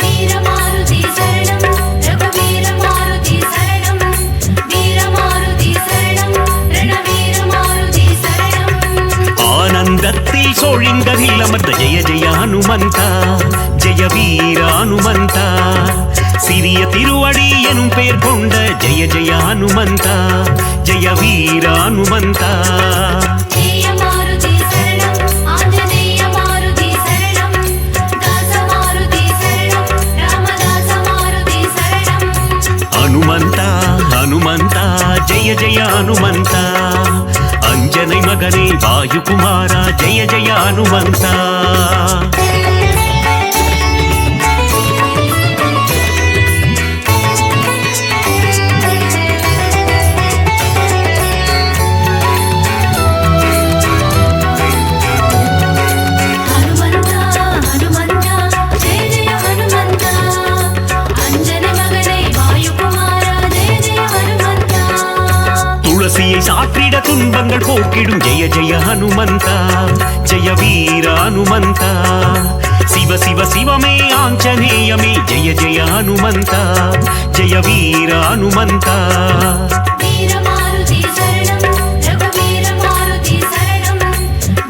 Speaker 1: வீரமாருதி சரணம் ரகுவீரமாருதி சரணம் வீரமாருதி சரணம் ரணவீரமாருதி சரணம்
Speaker 2: ஆனந்தத்தில் சோழிங்கரில் அமர்ந்த ஜெய ஜெய ஹனுமந்த ஜெய வீர ஹனுமந்த சிறிய திருவடி எனும் பெயர் கொண்ட ஜெய ஜெய ஹனுமந்த ஜெய வீர ஹனுமந்த
Speaker 1: ஜெயமாருதி சரணம் ஆஞ்சநேயமாருதி சரணம் தாசமாருதி சரணம் ராமதாசமாருதி சரணம்
Speaker 2: ಹನುಮಂತ ಹನುಮಂತ ಜಯ ಜಯ ಹನುಮಂತ ಅಂಜனை ಮಗನೇ ವಾಯುಕುಮಾರ ಜಯ ಜಯ ಹನುಮಂತ
Speaker 1: ஹனுமந்தா ஹனுமந்தா ஜெய ஜெய ஹனுமந்தா அஞ்சனை மகனே வாயுகுமாரா ஜெய ஜெய ஹனுமந்தா
Speaker 2: துளசியை சாற்றிட துன்பங்கள் போக்கிடும் ஜெய ஜெய ஹனுமந்த ஜெய வீர ஹனுமந்த சிவ சிவ சிவமே ஆஞ்சநேயமே ஜெய ஜெய ஹனுமந்த ஜெய வீர ஹனுமந்த
Speaker 1: வீரமாருதி சரணம் ரகுவீரமாருதி சரணம்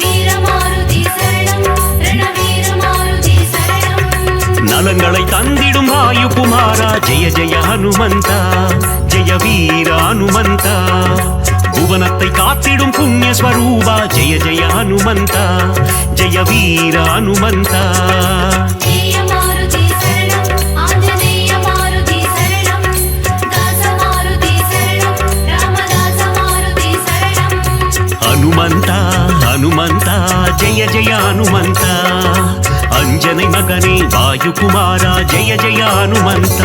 Speaker 1: வீரமாருதி சரணம் ரணவீரமாருதி சரணம்
Speaker 2: நலங்களை தந்திடும் வாயுகுமாரா ஜெய ஜெய ஹனுமந்த ஜெய வீர ஹனுமந்த புவனத்தை காத்திடும் புண்ணிய ஸ்வரூபா ஜெய ஜெய ஹனுமந்த ஜெய வீர ஹனுமந்த
Speaker 1: ஜெயமாருதி சரணம் ஆஞ்சநேயமாருதி சரணம் தாசமாருதி சரணம் ராமதாசமாருதி சரணம்
Speaker 2: ಹನುಮಂತ ಹನುಮಂತ ಜಯ ಜಯ ಹನುಮಂತ ಅಂಜனை ಮಗನೇ ವಾಯುಕುಮಾರ ಜಯ ಜಯ ಹನುಮಂತ